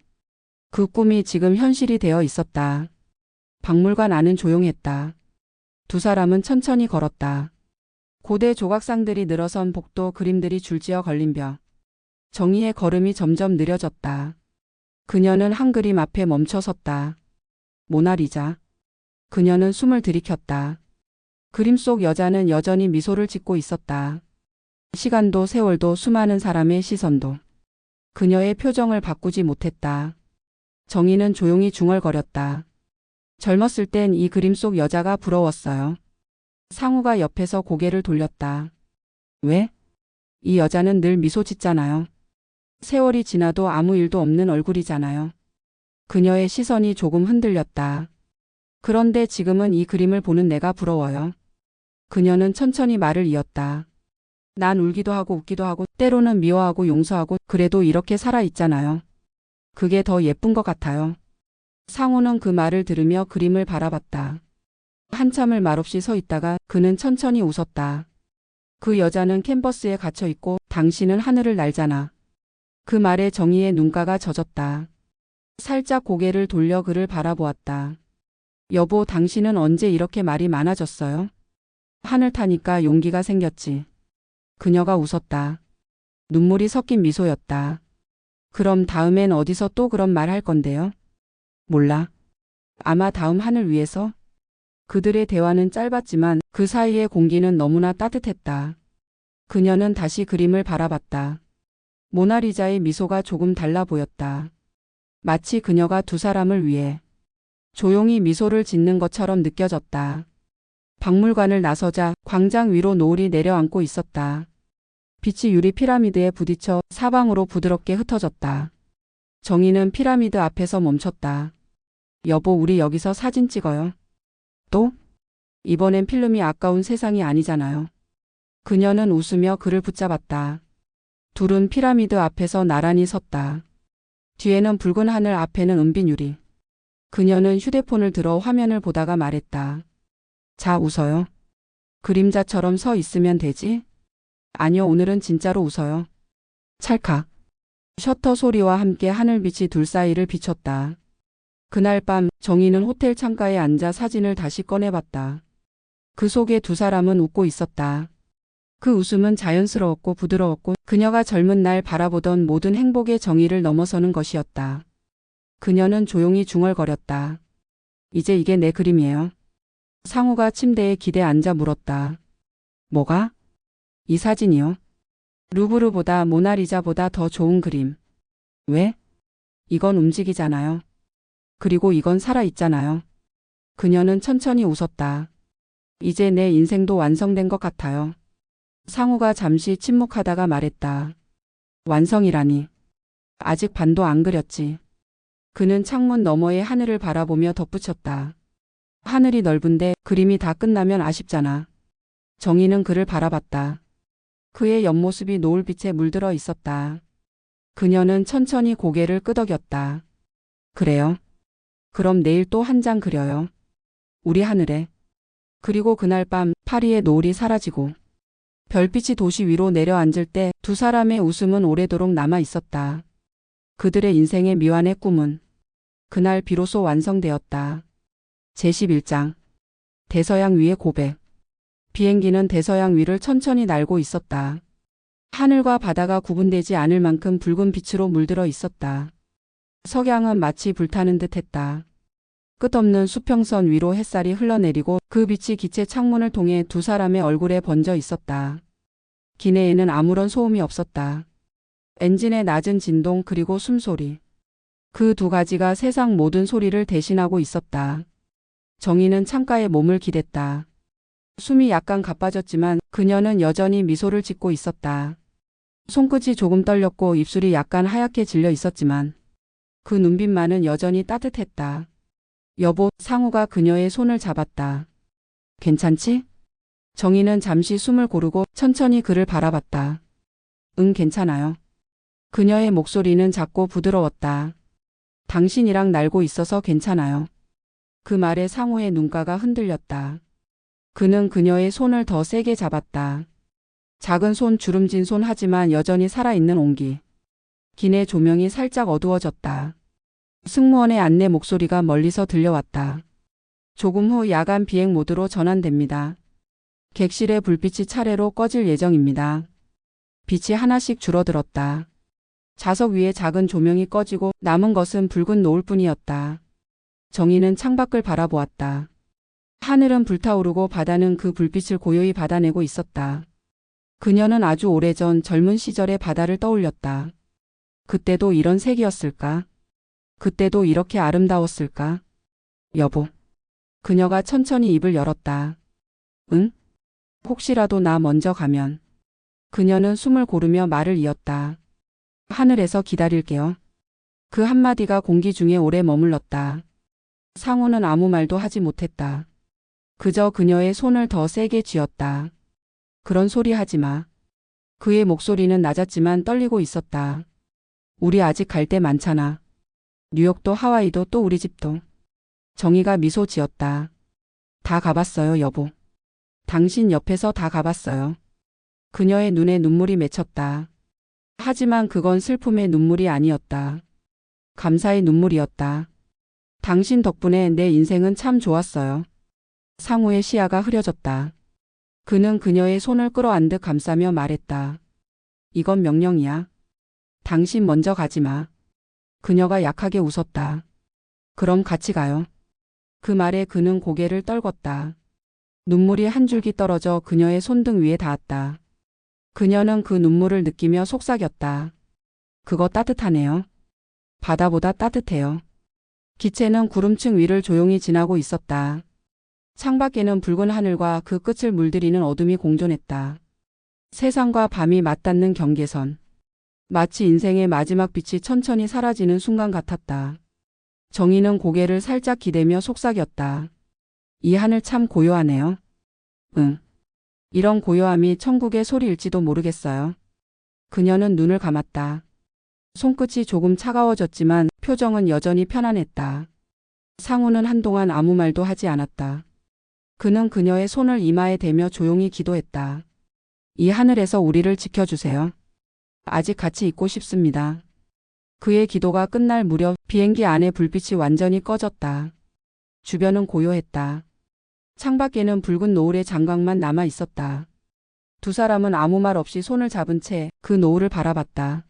그 꿈이 지금 현실이 되어 있었다. 박물관 안은 조용했다. 두 사람은 천천히 걸었다. 고대 조각상들이 늘어선 복도, 그림들이 줄지어 걸린 벽. 정의의 걸음이 점점 느려졌다. 그녀는 한 그림 앞에 멈춰 섰다. 모나리자. 그녀는 숨을 들이켰다. 그림 속 여자는 여전히 미소를 짓고 있었다. 시간도 세월도 수많은 사람의 시선도 그녀의 표정을 바꾸지 못했다. 정의는 조용히 중얼거렸다. 젊었을 땐 이 그림 속 여자가 부러웠어요. 상우가 옆에서 고개를 돌렸다. 왜? 이 여자는 늘 미소 짓잖아요. 세월이 지나도 아무 일도 없는 얼굴이잖아요. 그녀의 시선이 조금 흔들렸다. 그런데 지금은 이 그림을 보는 내가 부러워요. 그녀는 천천히 말을 이었다. 난 울기도 하고 웃기도 하고 때로는 미워하고 용서하고 그래도 이렇게 살아있잖아요. 그게 더 예쁜 것 같아요. 상우는 그 말을 들으며 그림을 바라봤다. 한참을 말없이 서 있다가 그는 천천히 웃었다. 그 여자는 캔버스에 갇혀 있고 당신은 하늘을 날잖아. 그 말에 정의의 눈가가 젖었다. 살짝 고개를 돌려 그를 바라보았다. 여보, 당신은 언제 이렇게 말이 많아졌어요? 하늘 타니까 용기가 생겼지. 그녀가 웃었다. 눈물이 섞인 미소였다. 그럼 다음엔 어디서 또 그런 말 할 건데요? 몰라. 아마 다음 하늘 위에서? 그들의 대화는 짧았지만 그 사이의 공기는 너무나 따뜻했다. 그녀는 다시 그림을 바라봤다. 모나리자의 미소가 조금 달라 보였다. 마치 그녀가 두 사람을 위해 조용히 미소를 짓는 것처럼 느껴졌다. 박물관을 나서자 광장 위로 노을이 내려앉고 있었다. 빛이 유리 피라미드에 부딪혀 사방으로 부드럽게 흩어졌다. 정의는 피라미드 앞에서 멈췄다. 여보, 우리 여기서 사진 찍어요. 또? 이번엔 필름이 아까운 세상이 아니잖아요. 그녀는 웃으며 그를 붙잡았다. 둘은 피라미드 앞에서 나란히 섰다. 뒤에는 붉은 하늘, 앞에는 은빛 유리. 그녀는 휴대폰을 들어 화면을 보다가 말했다. 자, 웃어요. 그림자처럼 서 있으면 되지? 아니요, 오늘은 진짜로 웃어요. 찰칵. 셔터 소리와 함께 하늘빛이 둘 사이를 비췄다. 그날 밤 정의는 호텔 창가에 앉아 사진을 다시 꺼내봤다. 그 속에 두 사람은 웃고 있었다. 그 웃음은 자연스러웠고 부드러웠고 그녀가 젊은 날 바라보던 모든 행복의 정의를 넘어서는 것이었다. 그녀는 조용히 중얼거렸다. 이제 이게 내 그림이에요. 상우가 침대에 기대 앉아 물었다. 뭐가? 이 사진이요. 루브르보다 모나리자보다 더 좋은 그림. 왜? 이건 움직이잖아요. 그리고 이건 살아있잖아요. 그녀는 천천히 웃었다. 이제 내 인생도 완성된 것 같아요. 상우가 잠시 침묵하다가 말했다. 완성이라니. 아직 반도 안 그렸지. 그는 창문 너머의 하늘을 바라보며 덧붙였다. 하늘이 넓은데 그림이 다 끝나면 아쉽잖아. 정의는 그를 바라봤다. 그의 옆모습이 노을빛에 물들어 있었다. 그녀는 천천히 고개를 끄덕였다. 그래요? 그럼 내일 또 한 장 그려요. 우리 하늘에. 그리고 그날 밤 파리의 노을이 사라지고 별빛이 도시 위로 내려앉을 때 두 사람의 웃음은 오래도록 남아 있었다. 그들의 인생의 미완의 꿈은 그날 비로소 완성되었다. 제11장 대서양 위의 고백. 비행기는 대서양 위를 천천히 날고 있었다. 하늘과 바다가 구분되지 않을 만큼 붉은 빛으로 물들어 있었다. 석양은 마치 불타는 듯 했다. 끝없는 수평선 위로 햇살이 흘러내리고 그 빛이 기체 창문을 통해 두 사람의 얼굴에 번져 있었다. 기내에는 아무런 소음이 없었다. 엔진의 낮은 진동 그리고 숨소리. 그 두 가지가 세상 모든 소리를 대신하고 있었다. 정희는 창가에 몸을 기댔다. 숨이 약간 가빠졌지만 그녀는 여전히 미소를 짓고 있었다. 손끝이 조금 떨렸고 입술이 약간 하얗게 질려 있었지만 그 눈빛만은 여전히 따뜻했다. 여보, 상우가 그녀의 손을 잡았다. 괜찮지? 정희는 잠시 숨을 고르고 천천히 그를 바라봤다. 응, 괜찮아요. 그녀의 목소리는 작고 부드러웠다. 당신이랑 날고 있어서 괜찮아요. 그 말에 상우의 눈가가 흔들렸다. 그는 그녀의 손을 더 세게 잡았다. 작은 손, 주름진 손 하지만 여전히 살아있는 온기. 기내 조명이 살짝 어두워졌다. 승무원의 안내 목소리가 멀리서 들려왔다. 조금 후 야간 비행 모드로 전환됩니다. 객실의 불빛이 차례로 꺼질 예정입니다. 빛이 하나씩 줄어들었다. 좌석 위에 작은 조명이 꺼지고 남은 것은 붉은 노을뿐이었다. 정희는 창밖을 바라보았다. 하늘은 불타오르고 바다는 그 불빛을 고요히 받아내고 있었다. 그녀는 아주 오래전 젊은 시절의 바다를 떠올렸다. 그때도 이런 색이었을까? 그때도 이렇게 아름다웠을까? 여보. 그녀가 천천히 입을 열었다. 응? 혹시라도 나 먼저 가면. 그녀는 숨을 고르며 말을 이었다. 하늘에서 기다릴게요. 그 한마디가 공기 중에 오래 머물렀다. 상우는 아무 말도 하지 못했다. 그저 그녀의 손을 더 세게 쥐었다. 그런 소리 하지 마. 그의 목소리는 낮았지만 떨리고 있었다. 우리 아직 갈 데 많잖아. 뉴욕도 하와이도 또 우리 집도. 정희가 미소 지었다. 다 가봤어요, 여보. 당신 옆에서 다 가봤어요. 그녀의 눈에 눈물이 맺혔다. 하지만 그건 슬픔의 눈물이 아니었다. 감사의 눈물이었다. 당신 덕분에 내 인생은 참 좋았어요. 상우의 시야가 흐려졌다. 그는 그녀의 손을 끌어안듯 감싸며 말했다. 이건 명령이야. 당신 먼저 가지 마. 그녀가 약하게 웃었다. 그럼 같이 가요. 그 말에 그는 고개를 떨궜다. 눈물이 한 줄기 떨어져 그녀의 손등 위에 닿았다. 그녀는 그 눈물을 느끼며 속삭였다. 그거 따뜻하네요. 바다보다 따뜻해요. 기체는 구름층 위를 조용히 지나고 있었다. 창밖에는 붉은 하늘과 그 끝을 물들이는 어둠이 공존했다. 세상과 밤이 맞닿는 경계선. 마치 인생의 마지막 빛이 천천히 사라지는 순간 같았다. 정희는 고개를 살짝 기대며 속삭였다. 이 하늘 참 고요하네요. 응. 이런 고요함이 천국의 소리일지도 모르겠어요. 그녀는 눈을 감았다. 손끝이 조금 차가워졌지만 표정은 여전히 편안했다. 상우는 한동안 아무 말도 하지 않았다. 그는 그녀의 손을 이마에 대며 조용히 기도했다. 이 하늘에서 우리를 지켜주세요. 아직 같이 있고 싶습니다. 그의 기도가 끝날 무렵 비행기 안의 불빛이 완전히 꺼졌다. 주변은 고요했다. 창밖에는 붉은 노을의 장광만 남아 있었다. 두 사람은 아무 말 없이 손을 잡은 채 그 노을을 바라봤다.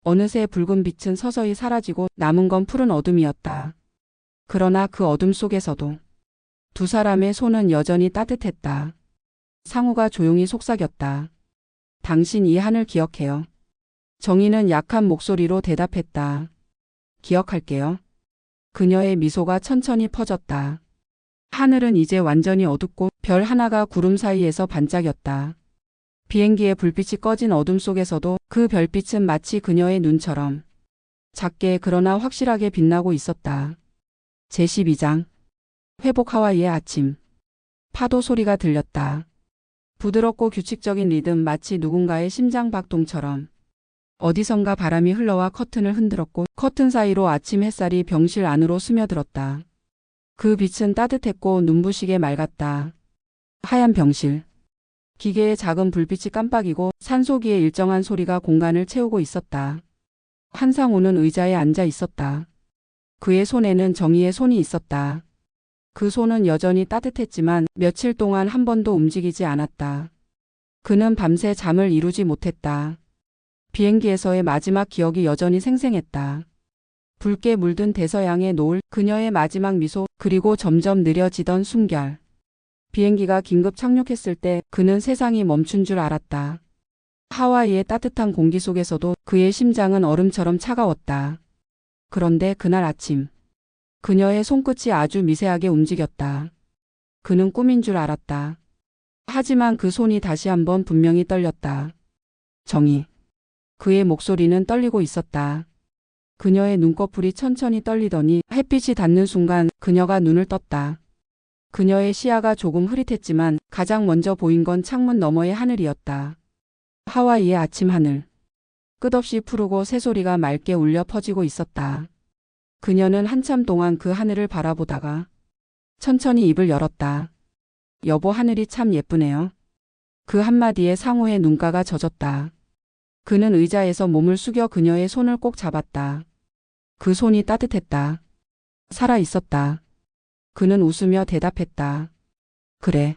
어느새 붉은 빛은 서서히 사라지고 남은 건 푸른 어둠이었다. 그러나 그 어둠 속에서도 두 사람의 손은 여전히 따뜻했다. 상우가 조용히 속삭였다. 당신 이 하늘 기억해요. 정희는 약한 목소리로 대답했다. 기억할게요. 그녀의 미소가 천천히 퍼졌다. 하늘은 이제 완전히 어둡고 별 하나가 구름 사이에서 반짝였다. 비행기의 불빛이 꺼진 어둠 속에서도 그 별빛은 마치 그녀의 눈처럼 작게 그러나 확실하게 빛나고 있었다. 제12장 회복 하와이의 아침. 파도 소리가 들렸다. 부드럽고 규칙적인 리듬 마치 누군가의 심장 박동처럼. 어디선가 바람이 흘러와 커튼을 흔들었고 커튼 사이로 아침 햇살이 병실 안으로 스며들었다. 그 빛은 따뜻했고 눈부시게 맑았다. 하얀 병실. 기계의 작은 불빛이 깜빡이고 산소기의 일정한 소리가 공간을 채우고 있었다. 한상우는 의자에 앉아 있었다. 그의 손에는 정희의 손이 있었다. 그 손은 여전히 따뜻했지만 며칠 동안 한 번도 움직이지 않았다. 그는 밤새 잠을 이루지 못했다. 비행기에서의 마지막 기억이 여전히 생생했다. 붉게 물든 대서양의 노을, 그녀의 마지막 미소, 그리고 점점 느려지던 숨결. 비행기가 긴급 착륙했을 때 그는 세상이 멈춘 줄 알았다. 하와이의 따뜻한 공기 속에서도 그의 심장은 얼음처럼 차가웠다. 그런데 그날 아침, 그녀의 손끝이 아주 미세하게 움직였다. 그는 꿈인 줄 알았다. 하지만 그 손이 다시 한번 분명히 떨렸다. 정희. 그의 목소리는 떨리고 있었다. 그녀의 눈꺼풀이 천천히 떨리더니 햇빛이 닿는 순간 그녀가 눈을 떴다. 그녀의 시야가 조금 흐릿했지만 가장 먼저 보인 건 창문 너머의 하늘이었다. 하와이의 아침 하늘. 끝없이 푸르고 새소리가 맑게 울려 퍼지고 있었다. 그녀는 한참 동안 그 하늘을 바라보다가 천천히 입을 열었다. 여보, 하늘이 참 예쁘네요. 그 한마디에 상우의 눈가가 젖었다. 그는 의자에서 몸을 숙여 그녀의 손을 꼭 잡았다. 그 손이 따뜻했다. 살아 있었다. 그는 웃으며 대답했다. 그래.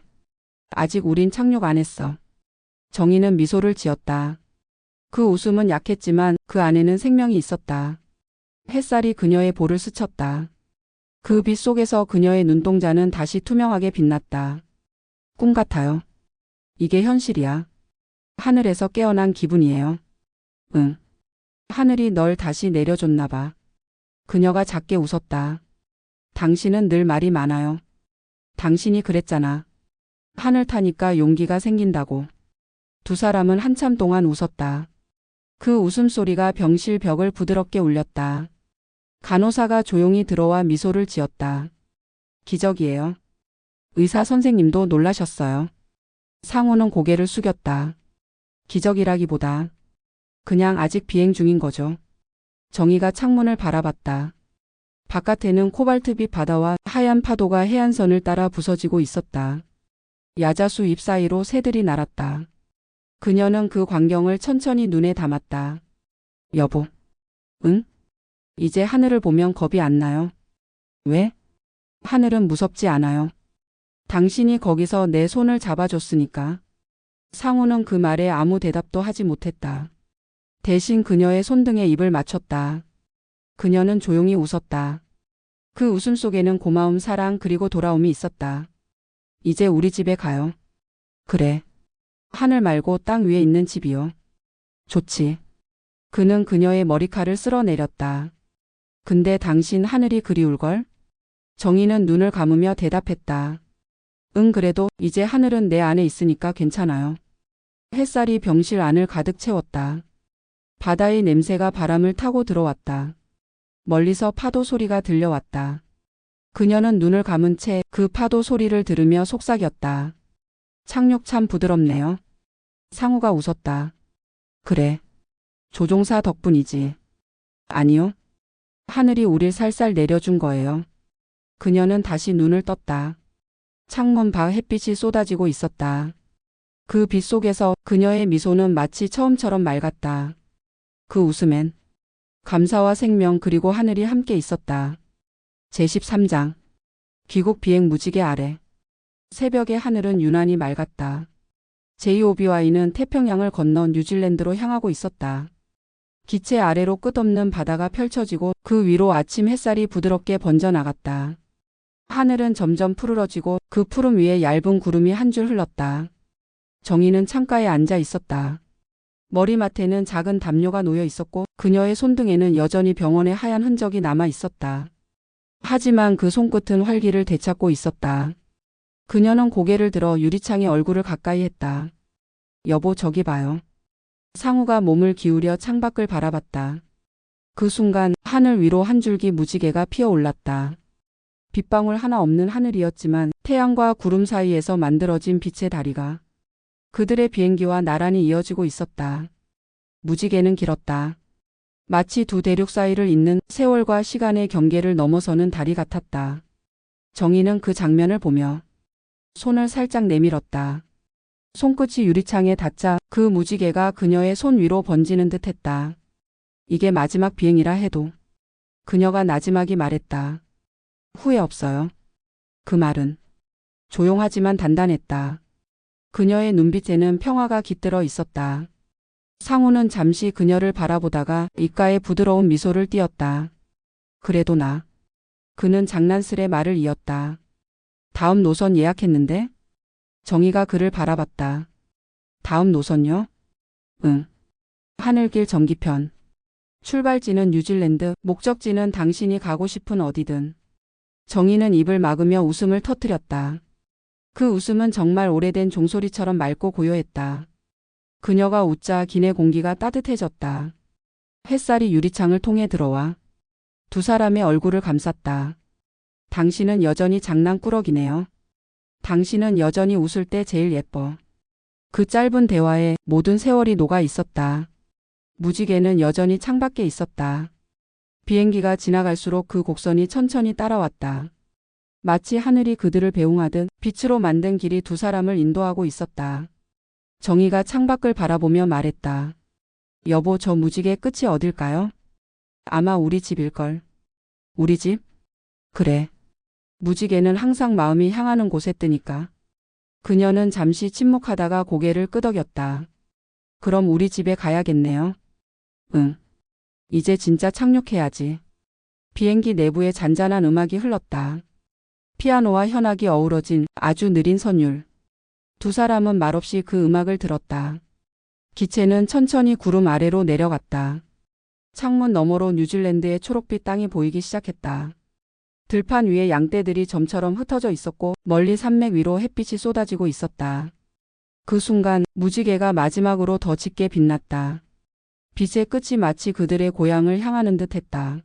아직 우린 착륙 안 했어. 정희는 미소를 지었다. 그 웃음은 약했지만 그 안에는 생명이 있었다. 햇살이 그녀의 볼을 스쳤다. 그 빛 속에서 그녀의 눈동자는 다시 투명하게 빛났다. 꿈 같아요. 이게 현실이야. 하늘에서 깨어난 기분이에요. 응. 하늘이 널 다시 내려줬나 봐. 그녀가 작게 웃었다. 당신은 늘 말이 많아요. 당신이 그랬잖아. 하늘 타니까 용기가 생긴다고. 두 사람은 한참 동안 웃었다. 그 웃음소리가 병실 벽을 부드럽게 울렸다. 간호사가 조용히 들어와 미소를 지었다. 기적이에요. 의사 선생님도 놀라셨어요. 상우는 고개를 숙였다. 기적이라기보다 그냥 아직 비행 중인 거죠. 정희가 창문을 바라봤다. 바깥에는 코발트빛 바다와 하얀 파도가 해안선을 따라 부서지고 있었다. 야자수 잎 사이로 새들이 날았다. 그녀는 그 광경을 천천히 눈에 담았다. 여보. 응? 이제 하늘을 보면 겁이 안 나요. 왜? 하늘은 무섭지 않아요. 당신이 거기서 내 손을 잡아줬으니까. 상우는 그 말에 아무 대답도 하지 못했다. 대신 그녀의 손등에 입을 맞췄다. 그녀는 조용히 웃었다. 그 웃음 속에는 고마움, 사랑, 그리고 돌아옴이 있었다. 이제 우리 집에 가요. 그래. 하늘 말고 땅 위에 있는 집이요. 좋지. 그는 그녀의 머리칼을 쓸어내렸다. 근데 당신 하늘이 그리울걸? 정희는 눈을 감으며 대답했다. 응, 그래도 이제 하늘은 내 안에 있으니까 괜찮아요. 햇살이 병실 안을 가득 채웠다. 바다의 냄새가 바람을 타고 들어왔다. 멀리서 파도 소리가 들려왔다. 그녀는 눈을 감은 채 그 파도 소리를 들으며 속삭였다. 착륙 참 부드럽네요. 상우가 웃었다. 그래. 조종사 덕분이지. 아니요. 하늘이 우릴 살살 내려준 거예요. 그녀는 다시 눈을 떴다. 창문 밖 햇빛이 쏟아지고 있었다. 그 빛 속에서 그녀의 미소는 마치 처음처럼 맑았다. 그 웃음엔 감사와 생명 그리고 하늘이 함께 있었다. 제13장. 귀국 비행 무지개 아래. 새벽의 하늘은 유난히 맑았다. JOBY는 태평양을 건너 뉴질랜드로 향하고 있었다. 기체 아래로 끝없는 바다가 펼쳐지고 그 위로 아침 햇살이 부드럽게 번져나갔다. 하늘은 점점 푸르러지고 그 푸름 위에 얇은 구름이 한 줄 흘렀다. 정희는 창가에 앉아 있었다. 머리맡에는 작은 담요가 놓여 있었고 그녀의 손등에는 여전히 병원의 하얀 흔적이 남아 있었다. 하지만 그 손끝은 활기를 되찾고 있었다. 그녀는 고개를 들어 유리창에 얼굴을 가까이 했다. 여보, 저기 봐요. 상우가 몸을 기울여 창밖을 바라봤다. 그 순간 하늘 위로 한 줄기 무지개가 피어올랐다. 빗방울 하나 없는 하늘이었지만 태양과 구름 사이에서 만들어진 빛의 다리가 그들의 비행기와 나란히 이어지고 있었다. 무지개는 길었다. 마치 두 대륙 사이를 잇는 세월과 시간의 경계를 넘어서는 달이 같았다. 정희는 그 장면을 보며 손을 살짝 내밀었다. 손끝이 유리창에 닿자 그 무지개가 그녀의 손 위로 번지는 듯했다. 이게 마지막 비행이라 해도. 그녀가 나지막이 말했다. 후회 없어요. 그 말은 조용하지만 단단했다. 그녀의 눈빛에는 평화가 깃들어 있었다. 상우는 잠시 그녀를 바라보다가 입가에 부드러운 미소를 띄었다. 그래도 나. 그는 장난스레 말을 이었다. 다음 노선 예약했는데? 정희가 그를 바라봤다. 다음 노선요? 응. 하늘길 정기편. 출발지는 뉴질랜드, 목적지는 당신이 가고 싶은 어디든. 정희는 입을 막으며 웃음을 터뜨렸다. 그 웃음은 정말 오래된 종소리처럼 맑고 고요했다. 그녀가 웃자 기내 공기가 따뜻해졌다. 햇살이 유리창을 통해 들어와 두 사람의 얼굴을 감쌌다. 당신은 여전히 장난꾸러기네요. 당신은 여전히 웃을 때 제일 예뻐. 그 짧은 대화에 모든 세월이 녹아 있었다. 무지개는 여전히 창밖에 있었다. 비행기가 지나갈수록 그 곡선이 천천히 따라왔다. 마치 하늘이 그들을 배웅하듯 빛으로 만든 길이 두 사람을 인도하고 있었다. 정희가 창밖을 바라보며 말했다. 여보, 저 무지개 끝이 어딜까요? 아마 우리 집일걸. 우리 집? 그래. 무지개는 항상 마음이 향하는 곳에 뜨니까. 그녀는 잠시 침묵하다가 고개를 끄덕였다. 그럼 우리 집에 가야겠네요. 응. 이제 진짜 착륙해야지. 비행기 내부에 잔잔한 음악이 흘렀다. 피아노와 현악이 어우러진 아주 느린 선율. 두 사람은 말없이 그 음악을 들었다. 기체는 천천히 구름 아래로 내려갔다. 창문 너머로 뉴질랜드의 초록빛 땅이 보이기 시작했다. 들판 위에 양떼들이 점처럼 흩어져 있었고 멀리 산맥 위로 햇빛이 쏟아지고 있었다. 그 순간 무지개가 마지막으로 더 짙게 빛났다. 빛의 끝이 마치 그들의 고향을 향하는 듯 했다.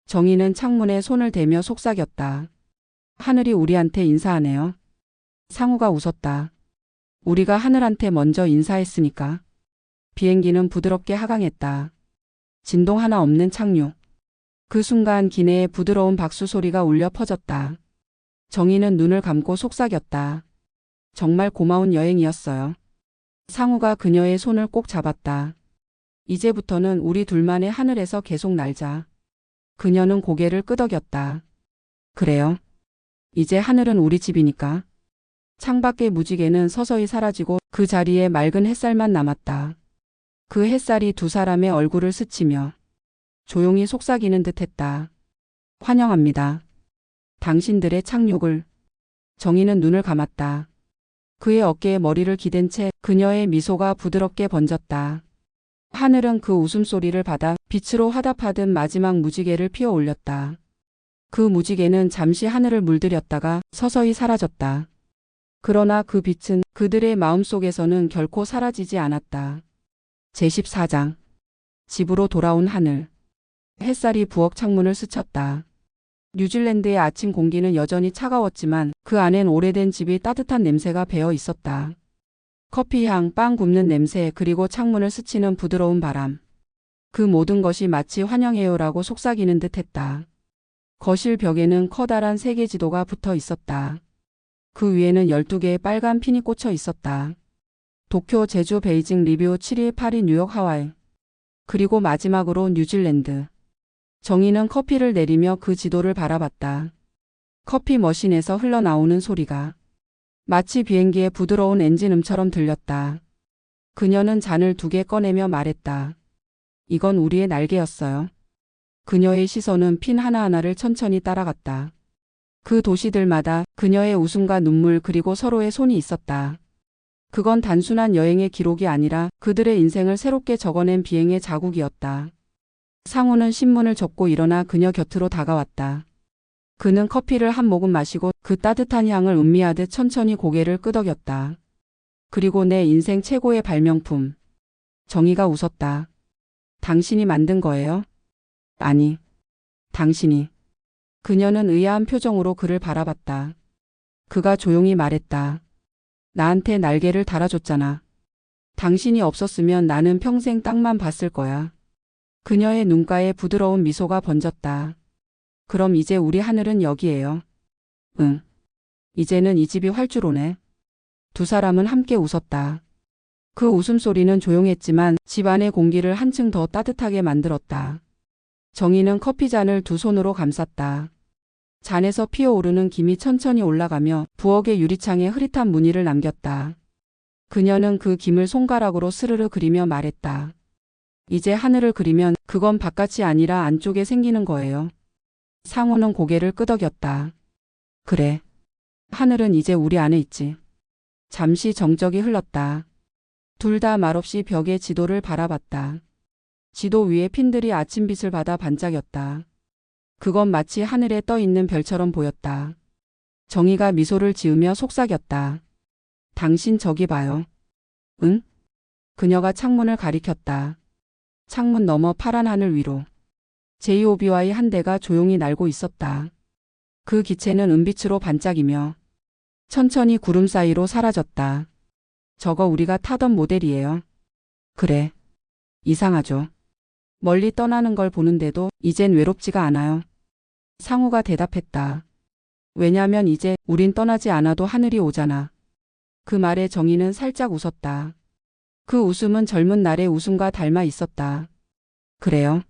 정희는 창문에 손을 대며 속삭였다. 하늘이 우리한테 인사하네요. 상우가 웃었다. 우리가 하늘한테 먼저 인사했으니까. 비행기는 부드럽게 하강했다. 진동 하나 없는 착륙. 그 순간 기내에 부드러운 박수 소리가 울려 퍼졌다. 정희는 눈을 감고 속삭였다. 정말 고마운 여행이었어요. 상우가 그녀의 손을 꼭 잡았다. 이제부터는 우리 둘만의 하늘에서 계속 날자. 그녀는 고개를 끄덕였다. 그래요. 이제 하늘은 우리 집이니까. 창밖의 무지개는 서서히 사라지고 그 자리에 맑은 햇살만 남았다. 그 햇살이 두 사람의 얼굴을 스치며 조용히 속삭이는 듯했다. 환영합니다. 당신들의 착륙을. 정희는 눈을 감았다. 그의 어깨에 머리를 기댄 채 그녀의 미소가 부드럽게 번졌다. 하늘은 그 웃음소리를 받아 빛으로 화답하듯 마지막 무지개를 피어 올렸다. 그 무지개는 잠시 하늘을 물들였다가 서서히 사라졌다. 그러나 그 빛은 그들의 마음속에서는 결코 사라지지 않았다. 제14장. 집으로 돌아온 하늘. 햇살이 부엌 창문을 스쳤다. 뉴질랜드의 아침 공기는 여전히 차가웠지만 그 안엔 오래된 집이 따뜻한 냄새가 배어 있었다. 커피향, 빵 굽는 냄새, 그리고 창문을 스치는 부드러운 바람. 그 모든 것이 마치 환영해요라고 속삭이는 듯했다. 거실 벽에는 커다란 세계 지도가 붙어 있었다. 그 위에는 12개의 빨간 핀이 꽂혀 있었다. 도쿄, 제주, 베이징, 리뷰, 7일, 파리, 뉴욕, 하와이. 그리고 마지막으로 뉴질랜드. 정희는 커피를 내리며 그 지도를 바라봤다. 커피 머신에서 흘러나오는 소리가 마치 비행기의 부드러운 엔진음처럼 들렸다. 그녀는 잔을 2개 꺼내며 말했다. 이건 우리의 날개였어요. 그녀의 시선은 핀 하나하나를 천천히 따라갔다. 그 도시들마다 그녀의 웃음과 눈물 그리고 서로의 손이 있었다. 그건 단순한 여행의 기록이 아니라 그들의 인생을 새롭게 적어낸 비행의 자국이었다. 상우는 신문을 접고 일어나 그녀 곁으로 다가왔다. 그는 커피를 한 모금 마시고 그 따뜻한 향을 음미하듯 천천히 고개를 끄덕였다. 그리고 내 인생 최고의 발명품. 정희가 웃었다. 당신이 만든 거예요? 아니, 당신이. 그녀는 의아한 표정으로 그를 바라봤다. 그가 조용히 말했다. 나한테 날개를 달아줬잖아. 당신이 없었으면 나는 평생 땅만 봤을 거야. 그녀의 눈가에 부드러운 미소가 번졌다. 그럼 이제 우리 하늘은 여기예요. 응. 이제는 이 집이 활주로 오네. 두 사람은 함께 웃었다. 그 웃음소리는 조용했지만 집 안의 공기를 한층 더 따뜻하게 만들었다. 정희는 커피잔을 두 손으로 감쌌다. 잔에서 피어오르는 김이 천천히 올라가며 부엌의 유리창에 흐릿한 무늬를 남겼다. 그녀는 그 김을 손가락으로 스르르 그리며 말했다. 이제 하늘을 그리면 그건 바깥이 아니라 안쪽에 생기는 거예요. 상우는 고개를 끄덕였다. 그래. 하늘은 이제 우리 안에 있지. 잠시 정적이 흘렀다. 둘 다 말없이 벽에 지도를 바라봤다. 지도 위에 핀들이 아침빛을 받아 반짝였다. 그건 마치 하늘에 떠 있는 별처럼 보였다. 정희가 미소를 지으며 속삭였다. 당신 저기 봐요. 응? 그녀가 창문을 가리켰다. 창문 너머 파란 하늘 위로 JOBY 한 대가 조용히 날고 있었다. 그 기체는 은빛으로 반짝이며 천천히 구름 사이로 사라졌다. 저거 우리가 타던 모델이에요. 그래. 이상하죠. 멀리 떠나는 걸 보는데도 이젠 외롭지가 않아요. 상우가 대답했다. 왜냐면 이제 우린 떠나지 않아도 하늘이 오잖아. 그 말에 정희는 살짝 웃었다. 그 웃음은 젊은 날의 웃음과 닮아 있었다. 그래요.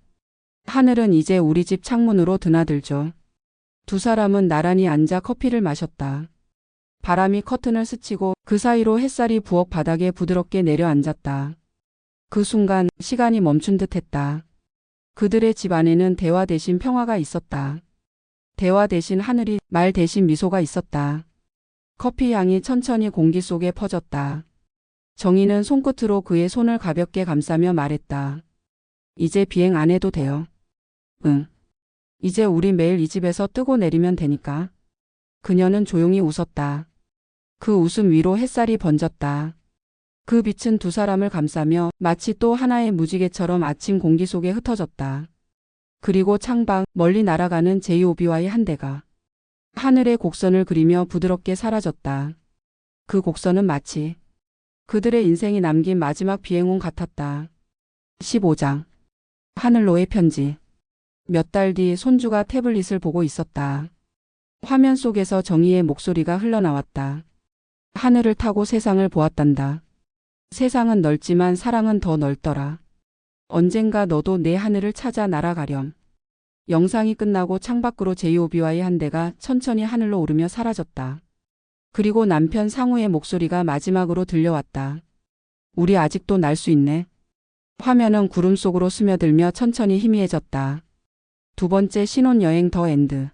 하늘은 이제 우리 집 창문으로 드나들죠. 두 사람은 나란히 앉아 커피를 마셨다. 바람이 커튼을 스치고 그 사이로 햇살이 부엌 바닥에 부드럽게 내려앉았다. 그 순간 시간이 멈춘 듯 했다. 그들의 집 안에는 대화 대신 평화가 있었다. 대화 대신 하늘이, 말 대신 미소가 있었다. 커피 향이 천천히 공기 속에 퍼졌다. 정희는 손끝으로 그의 손을 가볍게 감싸며 말했다. 이제 비행 안 해도 돼요. 응. 이제 우리 매일 이 집에서 뜨고 내리면 되니까. 그녀는 조용히 웃었다. 그 웃음 위로 햇살이 번졌다. 그 빛은 두 사람을 감싸며 마치 또 하나의 무지개처럼 아침 공기 속에 흩어졌다. 그리고 창밖 멀리 날아가는 JOBY 한 대가 하늘의 곡선을 그리며 부드럽게 사라졌다. 그 곡선은 마치 그들의 인생이 남긴 마지막 비행운 같았다. 15장 하늘로의 편지. 몇 달 뒤 손주가 태블릿을 보고 있었다. 화면 속에서 정희의 목소리가 흘러나왔다. 하늘을 타고 세상을 보았단다. 세상은 넓지만 사랑은 더 넓더라. 언젠가 너도 내 하늘을 찾아 날아가렴. 영상이 끝나고 창밖으로 JOBY 한 대가 천천히 하늘로 오르며 사라졌다. 그리고 남편 상우의 목소리가 마지막으로 들려왔다. 우리 아직도 날 수 있네. 화면은 구름 속으로 스며들며 천천히 희미해졌다. 두 번째 신혼여행 더 엔드.